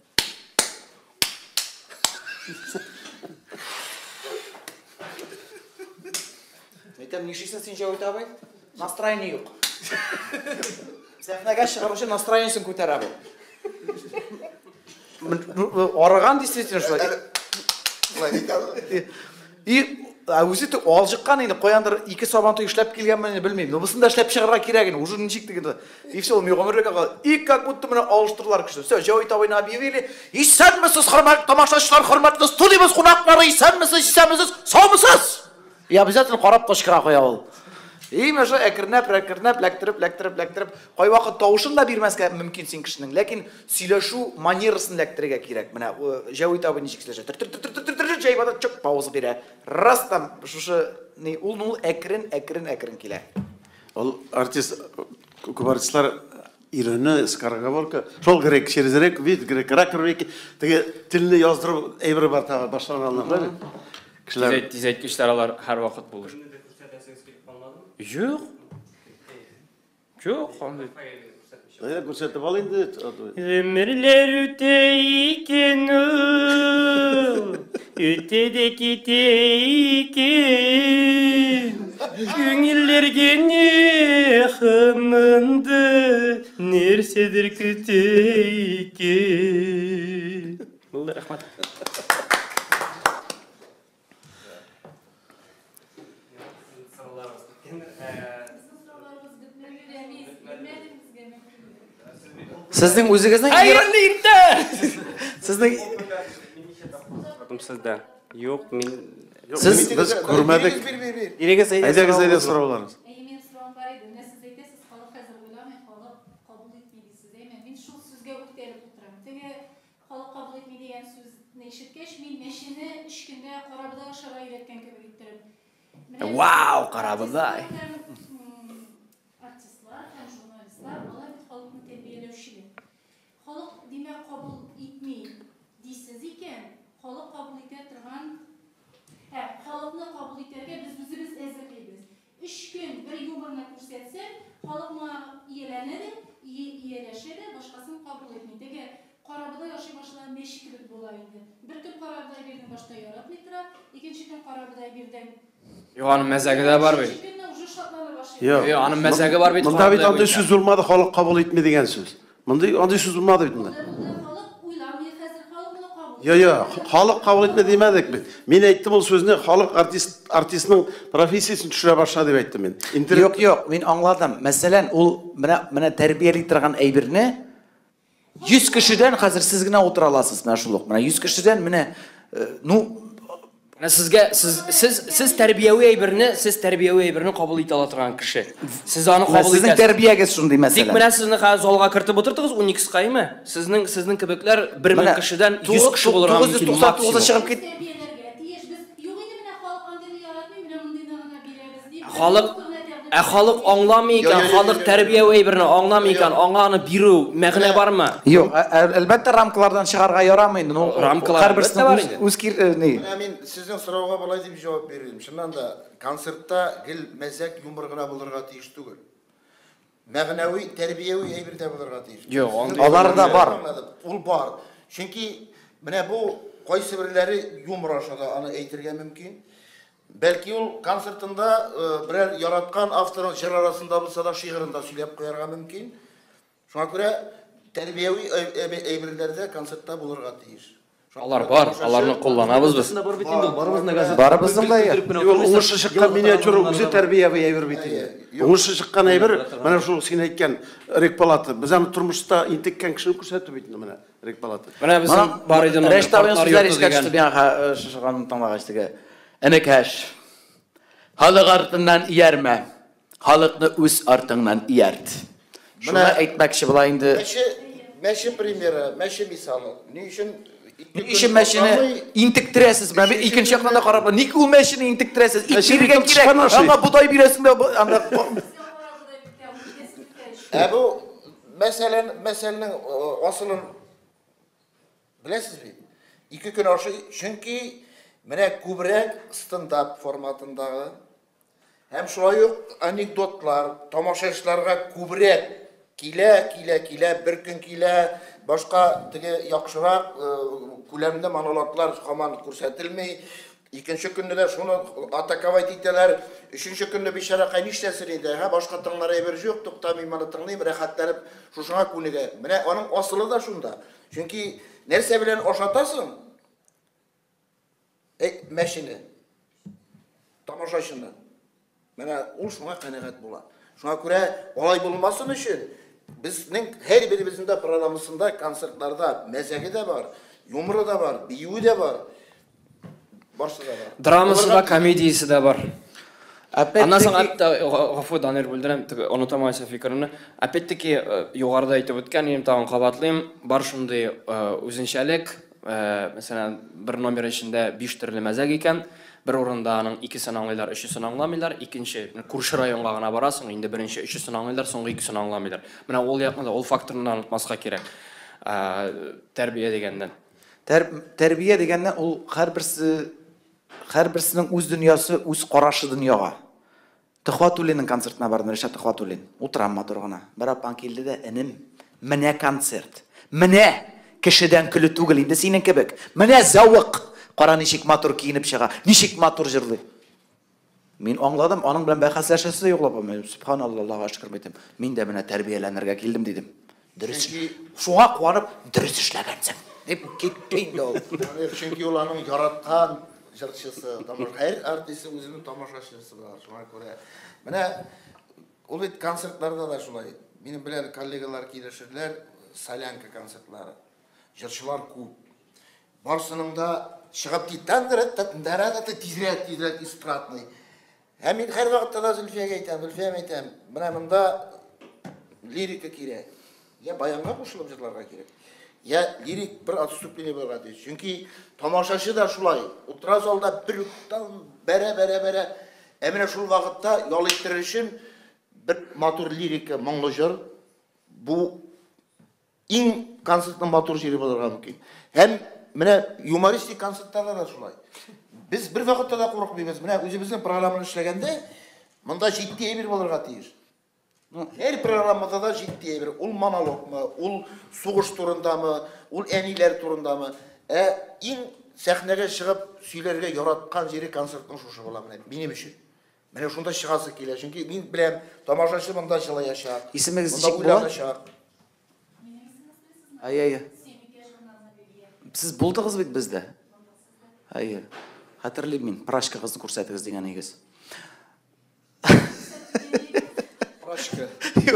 Speaker 5: Әйтәм, нишисең син Җавид абый? Настроение юк. Сәхнәгә чыгар өчен настроениесен күтәрә бу. Арыган действительно шулай. И өзі ал жыққан енді қояндыр 2 сабантуй ішлеп келгенмен білмеймін. Бұсын да ішлеп шығарға керегін, уже ничек дегенде. И все, Мегомерлек аға, и как будто мына алыштырылар күшті. Все, Жауитовойны объявили. И сәнмісіз, құрметті тамашашылар, құрметті студиямыз қонақтары, и сәнмісіз, саумысыз. И обязательно қарап қошқыра қоя ол. И мәжі әкірнәп, ләктіріп, қой вақыт тауышын да бермәске мүмкін сен кішінің. Ләкин сөйлешу манерысын ләктіреге керек. Мына Жауитовы нешік сөйлеші. Жайбада чөк пауза бере. Раз там, шушы, ул әкірін келе.
Speaker 2: Ол артист, көп артистлар үйрені, скороговорка, шол керек, шерезерек, вид керек, ракырбеки, теге тіліне яздырып, әйбірі бар тағы башланғанлар бар.
Speaker 6: Тизайт кештер алар һәр вакыт булыр. Жоқ. Қандай.
Speaker 2: Көрсетіп ал енді.
Speaker 6: Өмірлер өте екен, өте де кете екен, көңілдерге не қымынды, нәрседір күте екен. Болды, рахмат.
Speaker 5: Сіздің өзіңіздің сіздің
Speaker 1: Сізді. Жоқ, мен...
Speaker 2: Біз көрмәдік. Айдағыз сұрауларыңыз.
Speaker 9: Мен сұрағым бар еді. Міне сіз айтасыз, халық қазір ойламай, халық қабыл етмейді сіз. Мен шул сөзге өктеліп отырамын. Теге халық қабыл етмейді деген сөзді ишеткеш, мен мәшіні 3 күнде Қарабыда шара үйреткен кебек еттірім.
Speaker 5: Вау, Қарабыда!
Speaker 9: Артистлар, журналистлар, олар халықны тәрбиелеушілер. Халық демек қабыл етмей дейсіз екен, халық қабыл ете тұрған, халықны қабыл етерге біз өзіміз әзірлейміз. 3 күн бір юморны көрсетсе, халықма иеленеді, иелешеді, башқасын қабыл етмейді. Теге Қарабыда яшай башылар мешкілік болайынды. Bir күн Қарабыда берден башта яратмай тұра, 2-ші күн Қарабыда берден...
Speaker 6: Аның мәзәгі де бар бей. Аның мәзәгі бар бей.
Speaker 2: Мұнда бейт андай сөз болмады, халық қабыл етме деген сөз. Андай сөз болмады бейт. Халық қабыл етме демедік бейт. Мен айттым ол сөзіне, халық артистінің профессиясын түшіре баша деп айттым мен.
Speaker 5: Жоқ, мен аңладым. Мәселен, ол мына тәрбиелей тұрған әйбіріне 100 кішіден қазір сіз гіне отыра аласыз. Мына 100 кішіден міне,
Speaker 6: Сіз тәрбияуи әйбірні қабыл ете ала тұрған кіші. Сіз аны қабыл етесіз.
Speaker 5: Сіздің тәрбиягіз шындай мәселен.
Speaker 6: Тек мына сізні золға кіртіп отырдыңыз, 12 қайымы? Сіздің кебеклер 1000 кішіден 100 кіші болырған мүмкін максимум. Халық аңламай екен, халық тәрбияуи әйбірні аңламай екен, аңланы беру мәғіне бар ма?
Speaker 5: Жоқ, әлбәтті рамкалардан шығарға ярамайды.
Speaker 6: Рамкалар әлбәтті бар енді.
Speaker 3: Мен сіздің сұрауға былай деп жауап берейін. Шыннан да концертта гіл мәзәк юмырғына болырға тиіш түгіл. Мәғінәуи, тәрбияуи әйбірде болырға тиіш.
Speaker 5: Жоқ, олар да бар.
Speaker 3: Ол бар. Чөнки міне бұл қойсы бірлері юмыр ашады, аны әйтірге мүмкін. Бәлки ол концертында бірер яратқан авторын жыр арасында болса да шиғырында сөйлеп қоярға мүмкін. Шуңа көре тәрбияуи әйбірлерде концертта болырға тиіш.
Speaker 6: Алар бар, аларны қолланабыз біз.
Speaker 5: Барыбыздың да ер.
Speaker 2: Оңышы шыққан миниатюра өзі тәрбияуи әйбір бетінде. Оңышы шыққан әйбір, мына шул сен айтқан рекпалаты. Біз әмі тұрмышта интеккен кішіні көрсетті бетінде мына рекпалаты.
Speaker 6: Мына біздің бар еді
Speaker 5: Энекәш, халық артынан иерме, халықны өз артыңнан иерт. Шуны әйтмәкші бұлайынды.
Speaker 3: Мәші примері, мәші мисалы. Не үшін
Speaker 5: мәшіні интіктіресіз. Мен екінші яқынан да қарап, неге ол мәшіні интіктіресіз? Иттерген керек, аңа бұдай бересің бе?
Speaker 3: Бұл мәселенің асылын білесіз бе? 2 күн ашы, чүнки міне көбірек стендап форматындағы, әм шулай анекдотлар, тамашашыларға көбірек келе, бір күн келе, башқа яқшырақ көлемді монологлар қаман көрсетілмей, 2-ші күнді де шуны атаковать етелер, 3-ші күнді бейшара қайништәсір еді, башқа тыңлар әбір жоқ, тоқтамай маны тыңлайым, рәхаттәріп шушыңа көнеге. Міне оның асылы да шунда. Чүнки нәрсе білен ошатасың, мәшіні. тамашашыны. Менә ул шуңа канәгать була. Шуңа күрә алай булмасын өчен безнең һәр беребезнең дә программасында, концертларда мәзәге дә бар, юморы да бар, биюе дә бар. Барсы да бар.
Speaker 6: Драмасы да, комедиясы да бар. Аннан
Speaker 5: Опять-таки,
Speaker 6: гафу Данир бүлдерәм, онытамайса фикерне. Опять-таки югарыда әйтеп үткән, ем тагын кабатлыйм, бар шундый үзенчәлек, мәсәлән, бер номер эчендә 5 төрле мәзәк икән, бер урында аның 2-сен аңлыйлар, 3-сен аңламыйлар, икенче күрше районга гына барасың, инде беренче 3-сен аңлыйлар, соңгы 2-сен аңламыйлар. Менә ул якны да, ул факторны онытмаска кирәк. Тәрбия дигәндән.
Speaker 5: Тәрбия дигәнне ул һәрберсенең үз дөньясы, үз карашы дөньяга. Төхватуллинның концертына бардым, Ришат Төхватуллин. Утырам матур гына. Бер апан килде дә, энем, менә концерт. Менә кешедән көлү түгел, инде синең кебек. Менә зәвык. Кара ничек матур киенеп чыга, ничек матур җырлый. Мин аңладым, аның белән бәхәсләшәсе юклап, субханаллах, Аллаһга шөкер әйтәм. Мин дә менә тәрбияләнергә килдем дидем. Дөрес. Шуңа куанып, дөрес эшләгәнсең. Дип китте инде ул.
Speaker 3: Чөнки ул аның яраткан җырчысы, һәр артист үзенең тамашачысы бар. Шуңа күрә менә ул бит концертларда да шулай. Минем белән коллегалар килешерләр, солянка концертлары. Җырчылар күп. Барсының да чыгып тизрәк эстрадный. Һәм мин һәр вакытта да Зөлфиягә әйтәм, менә монда лирика кирәк. Я баянга кушылып җырларга кирәк. Я лирик бер отступление булырга тиеш. Чөнки тамашачы да шулай. Утыра залда бер уктан бәрә. Менә шул вакытта ял иттерер өчен бер матур лирика, моңлы җыр бу иң концертның матур җире булырга мөмкин. Һәм менә юмористик концертларда да шулай. Biz bir vакытта да курыкмыйбыз. Менә үзебезнең программаны эшләгәндә, монда җитди әйбер булырга тиеш. Һәр программада да җитди әйбер. Ул монологмы, ул сугыш турындамы, ул әниләр турындамы? Иң сәхнәгә чыгып сөйләргә яраткан җире концертның шушы була менә минем өчен. Менә шунда чыгасы килә. Чөнки мин беләм, тамашачы монда җылаячак.
Speaker 5: Исемегез
Speaker 3: ничек
Speaker 5: була?
Speaker 3: Ай.
Speaker 5: Сез булдыгыз бит бездә. Ай. Хәтерлим мин, прашка кызны күрсәтегез дигән игез.
Speaker 3: Прашка.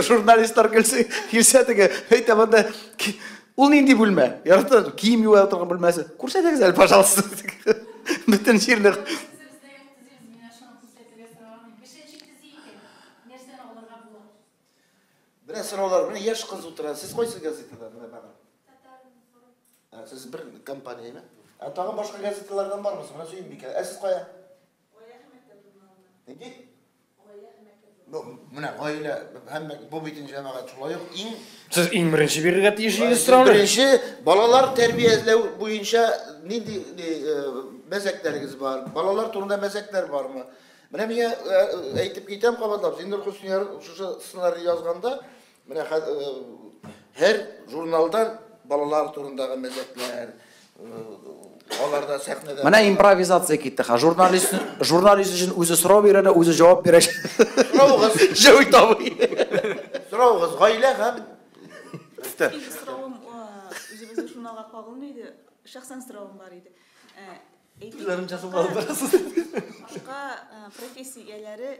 Speaker 5: Журналистлар килсә теге, әйтә монда ул нинди бүлмә? Ярата кием юа торган бүлмәсе. Күрсәтегез әле, пожалуйста. Бүтән җирне.
Speaker 3: Менә сораулар, менә яшь кыз утыра. Сез кайсы газетада менә бара? Сез бер компанияме? Тагын башка газеталардан бармысыз? Менә Сөембикә. Сез кая? Нинди? Менә гаилә һәм бу битен җәмәгать шулай ук
Speaker 6: Сез иң беренче бирергә тиешсез сорауны.
Speaker 3: Беренче балалар тәрбияләү буенча нинди мәзәкләрегез бар? Балалар турында мәзәкләр бармы? Менә миңа әйтеп китәм кабатлап, Зиннур Хөснияр шушы сценарий язганда, менә һәр журналдан балалар турындагы мәзәкләр, аларда сәхнәдә.
Speaker 5: Менә импровизация китте. Журналист өчен үзе сорау бирә, үзе җавап бирә.
Speaker 3: Сораугыз,
Speaker 5: җавап табый.
Speaker 3: сораугыз гаилә һәм
Speaker 10: Сұрауым өзіміздің журналға қағылын еді, шақсан сұрауым бар еді. Башқа профессия иеләре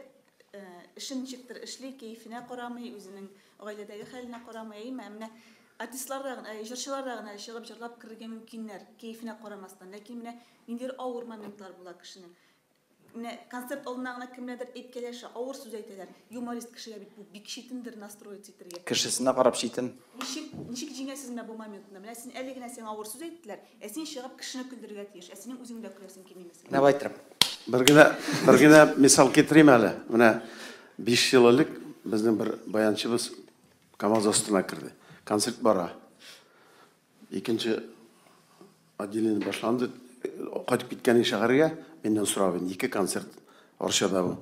Speaker 10: ішін ничектер эшли, кәйфенә карамый, үзенең гаиләдәге хәленә карамый, менә артистлардан, җырчылардан чыгып җырлап кирергә мөмкиннәр, кәйфенә карамастан. Ләкин менә ниндидер авыр моментлар була кешенең. Менә концерт алдына гына кемнәдер әйткәләшә, авыр сүз әйтәләр. Юморист кешегә бит бу бик читендер настроить итәргә.
Speaker 5: Кешесенә карап читен.
Speaker 10: Ничек җиңәсез менә бу моментны? Менә син әле генә син авыр сүз әйттеләр, син чыгып кешене күлдерергә тиеш, синең үзең дә күрәсең килмәсен.
Speaker 5: Менә әйтерем.
Speaker 2: Бер генә мисал китерим әле. Менә 5 ел элек безнең бер баянчыбыз КамАЗ астына кирде. Концерт бара. Икенче отделение башланды. Кайтып киткән шәһәргә меннән сорап, 2 концерт Арчада бу.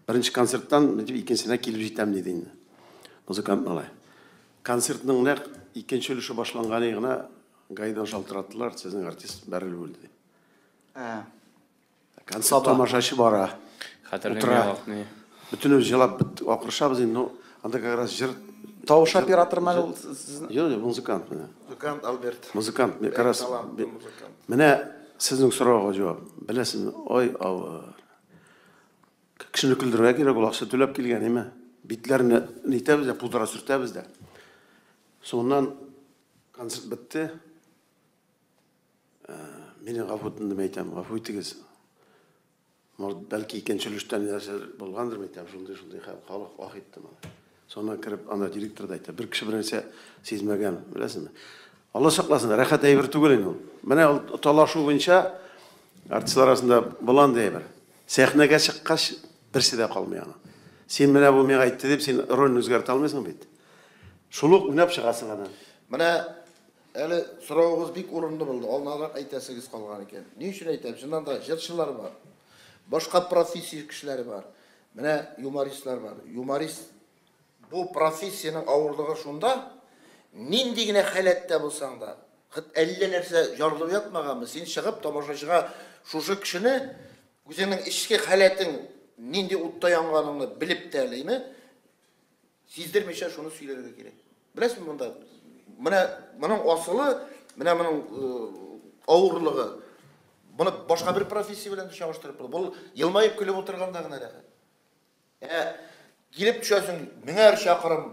Speaker 2: Беренче концерттан икенчесенә килеп җитәм диде инде. Музыкант малай. Концертның нәкъ икенче өлеше башланганы гына гайдан шалтыраттылар, сезнең артист бәрел булды. Концерт тамашачы бара.
Speaker 6: Хәтерләмәм.
Speaker 2: Бүтән җылап акырышабыз инде. Анда как раз җыр
Speaker 5: Тавыш оператор мәл
Speaker 2: Юк, музыкант менә.
Speaker 3: Музыкант Альберт.
Speaker 2: Музыкант, как раз менә сезнең сорауга җавап. Беләсезме? Ой, авыр. кішіні күлдірге керек, ол ақша төлеп келген еме. Битлерін нейтеміз де, пудра сүртеміз де. Сонынан концерт бітті. Менің ғафу айтам, ғафу етігіз. Бәлкі икеншіліштен болғандыр айтам, шындай халық уақытты. Сонан кіріп, ана директорды айтты. Бір кіші бір нәрсе сезмеген, білесің бе? Алла сақласын, рахат әйбір түгілін ол. Міне талашу бойынша артистler арасында боланды әйбір. Сәхнеге шыққаш бірсе де қалмай ана. Сен міне бұл мен айтты деп, сен рөлін өзгерте алмайсың бейді. Шулық үнеп шығасың ана.
Speaker 3: Міне әлі сұрауыңыз бек орынды болды. Алнарақ айтасыңыз қалған екен. Не үшін айтам? Шынында жыршылар бар. Başka profesyon kişileri var. Mene humoristler var. Humorist bu profesyoның ağırlığı şunda nindigine halette bulsan da 50 nerse jarılıp yapmagan mı? Sen çıkıp tamaşaçıga şuşu kişini senin işki haletin nindi uttayanganını bilip derleymi? Sizler meşe şunu söylerge gerek. Bilesiniz mi bunda? Bunun asılı, bunun ağırlığı. Bunu başka bir profesyon bilen çalıştırıp bu yılmayıp külüp oturgandagına rağmen. Gelip düşösün, miner şakırım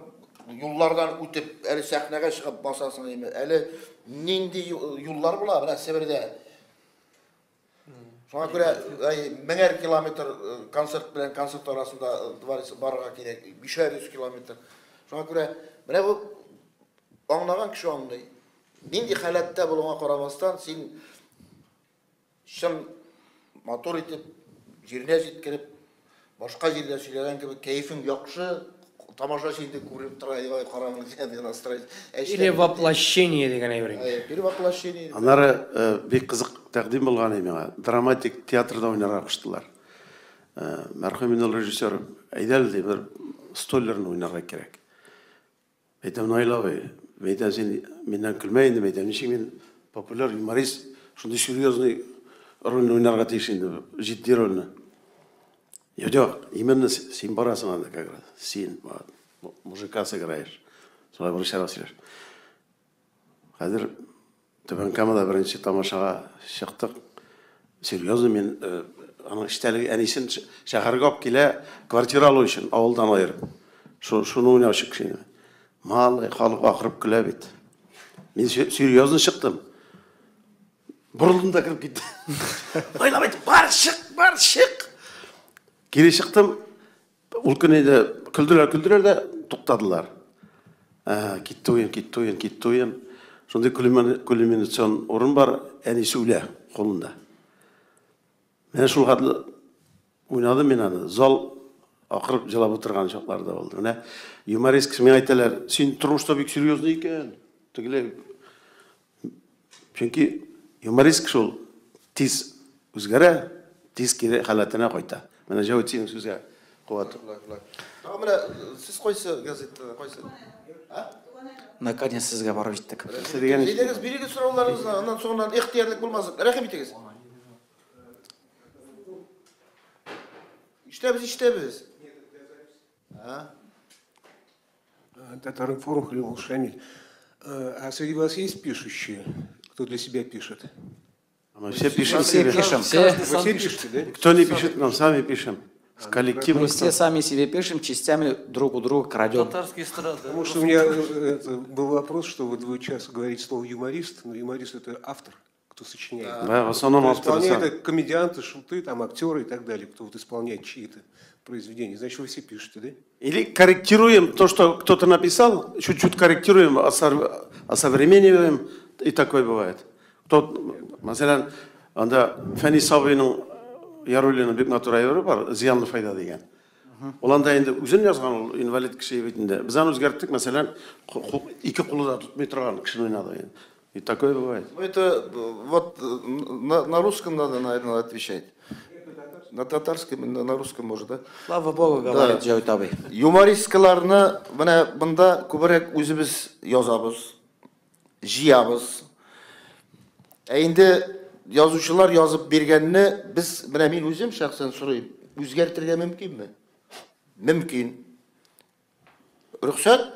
Speaker 3: yollardan ötüp, eli sahneye çıkıp basasın değil mi? Eli nindi yollar bula, bana Sibir'de. Sonra göre miner kilometre konsert bilen konsert arasında barga gerek, 500 kilometre. Sonra göre, bana bu anlayan kişi anlay. Nindi halette buluna karamastan, sen şın motor etip, yerine jetkirip, başka yerde söyleyen gibi keyfin yakışı, tamaşa şeyde көріп тұрайы қарамын дегенде настроение.
Speaker 6: Перевоплощение деген әйбірің.
Speaker 3: Перевоплощение.
Speaker 2: Анары бек қызық тәқдим болған емеға. Драматик театрда ойнарға қыштылар. Мәрхүмин режиссер Айдәлде бір столлерін ойнарға керек. Айтам Найлабай, айтам сен менен күлмейін деп айтам. Неше мен популяр юморист, шундай серьезный рөлін ойнарға тейшін, жидді рөліні. Жоқ, именно сен барасың анда как раз. Сен мужика сыграешь. Солай бір шара сөйлер. Қазір Төбен Камада бірінші тамашаға шықтық. Серьезно мен аның іштәлігі әнесін шәһәрге алып келе квартира алу үшін ауылдан айырып. Шуны ойнау шықшын. Мал халық ақырып күле бет. Мен серьезно шықтым. Бұрылдым да кіріп кетті. Ойлап айтып, бар шық. Кері шықтым, ол күнеді күлдірер де тоқтадылар. Кетті ойын. Сондай кулиминацион орын бар, әнесі өлі қолында. Мен шул қадлы ойнадым мен аны. Зал ақырып жылап отырған шоқларда болды. Юморист кісі мен айталар, сен тұрмышта бек серьезный екен. Чөнки юморист кісі ол тез өзгәрі, тез кері халатына қойта. Мен жауап сенің сөзге қуаты.
Speaker 3: Сіз қойсы газетті, қойсы.
Speaker 5: Наконец сізге барып жеттік.
Speaker 3: Едегіз береге сұрауларыңыз, ондан соңынан ихтиярлық болмасын. Рахим етегіз. Иштебіз.
Speaker 11: Татарин форум Халил Шамиль. А среди вас есть пишущие? Кто для себя пишет?
Speaker 2: Мы все пишем.
Speaker 5: Все пишем.
Speaker 11: Вы все пишете, да?
Speaker 2: Кто не пишет, нам сами пишем. С коллективом.
Speaker 5: Мы все сами себе пишем, частями друг у друга крадем.
Speaker 4: Татарский эстрада.
Speaker 11: Потому что у меня был вопрос, что вот вы часто говорите слово юморист, но юморист это автор, кто сочиняет.
Speaker 2: Да, в основном авторы.
Speaker 11: Исполняют комедианты, шуты, там актеры и так далее, кто вот исполняет чьи-то произведения. Значит, вы все пишете, да?
Speaker 2: Или корректируем то, что кто-то написал, чуть-чуть корректируем, осовремениваем, и такое бывает. Mesela анда Фәни Сабиның ярөлінің бек натурайыры бар, зиянlı файда деген. Оланда енді өзін жазған ол инвалид кіші бетінде. Біз аны өзгерттік, mesela екі құлы да тұтмай тұрған кішін ойнады. И такое бывает.
Speaker 3: Это вот на русском надо, наверное, отвечать. На татарском, на русском может, да?
Speaker 5: Слава Богу, говорит Жауит абай.
Speaker 3: Юмористкаларны бұнда көбірек өзіміз язабыз, жиябыз. Енді yazушылар yazып бергенні біз, мен өзім шақсан сұрайым, өзгертірге мүмкін бе? Мүмкін. Рұқсат?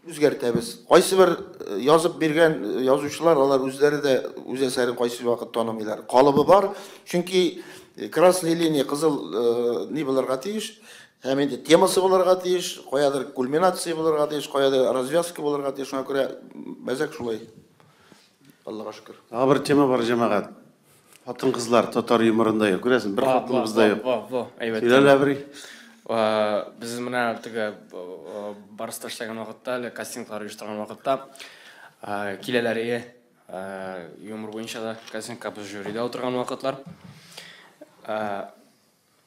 Speaker 3: үзгәртәбез. Кайсы бер язып биргән язучылар, алар үзләре дә үз әсәрен кайсы вакыт танымыйлар. Калыбы бар, чөнки красный линия кызыл ни булырга тиеш, һәм инде темасы булырга тиеш, каядыр кульминация булырга тиеш, каядыр развязка булырга тиеш. Шуңа күрә мәзәк шулай. Аллаға шүкір.
Speaker 2: Тағы бір тема бар жамағат. Хатын қызлар татар юморында yok. Көресің, бір хатынымызда yok. Сөйләлі әбірей.
Speaker 6: Біз мына тігі барыста іштеген уақытта, кастинглар ұйыштырған уақытта келелерге юмор бойынша да кастингқа біз жюриде отырған уақытлар.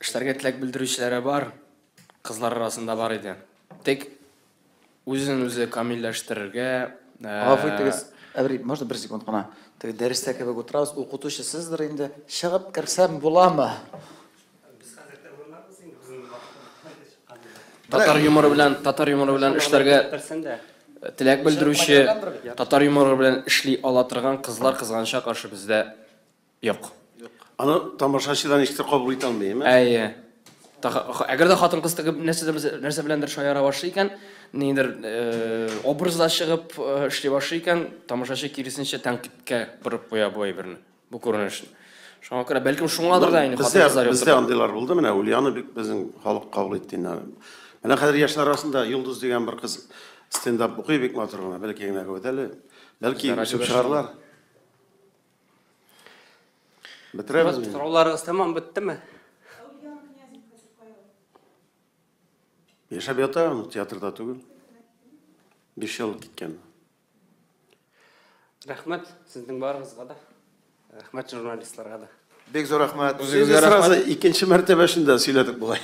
Speaker 6: Іштәрге тілек білдірушілері бар, қызлар арасында бар еді. Тек өзін-өзі камилләштірерге...
Speaker 5: Әбірей, можно бір секунд қана? Дәрісте кебек отырабыз, оқытушы сіздер енді шығып кірсем бола ма?
Speaker 6: Татар юморы белән эшләргә теләк белдерүче, татар юморы белән эшли ала торган кызлар кызганча каршы бездә юк.
Speaker 2: Аны тамашачыдан иштер кабул итә алмыйм.
Speaker 6: Әйе. Әгәр дә хатын кыз тегеп нәрсә беләндер шаяра башлый икән, нидер образда чыгып эшли башлый икән, тамашачы киресенчә тәнкыйтькә борып куя бу әйберне. Бу күренешне. Шуңа күрә бәлкем шуңадыр да инде хатын кызлар юк.
Speaker 2: Бездә андыйлар булды, менә Улияны бик безнең халык кабул итте. Менә хәзер яшьләр арасында Йолдыз дигән бер кыз стендап укый бик матур гына, бәлки генә көтәле. Бәлки чыгарлар. Бетерәбез.
Speaker 1: Сорауларыгыз тәмам биттеме?
Speaker 2: Яшәп ята, театрда түгел. 5 ел киткән.
Speaker 1: Рәхмәт сезнең барыгызга да. Рәхмәт журналистларга да.
Speaker 3: Бик зур рәхмәт.
Speaker 2: Икенче мәртәбә шунда сөйләдек бугай.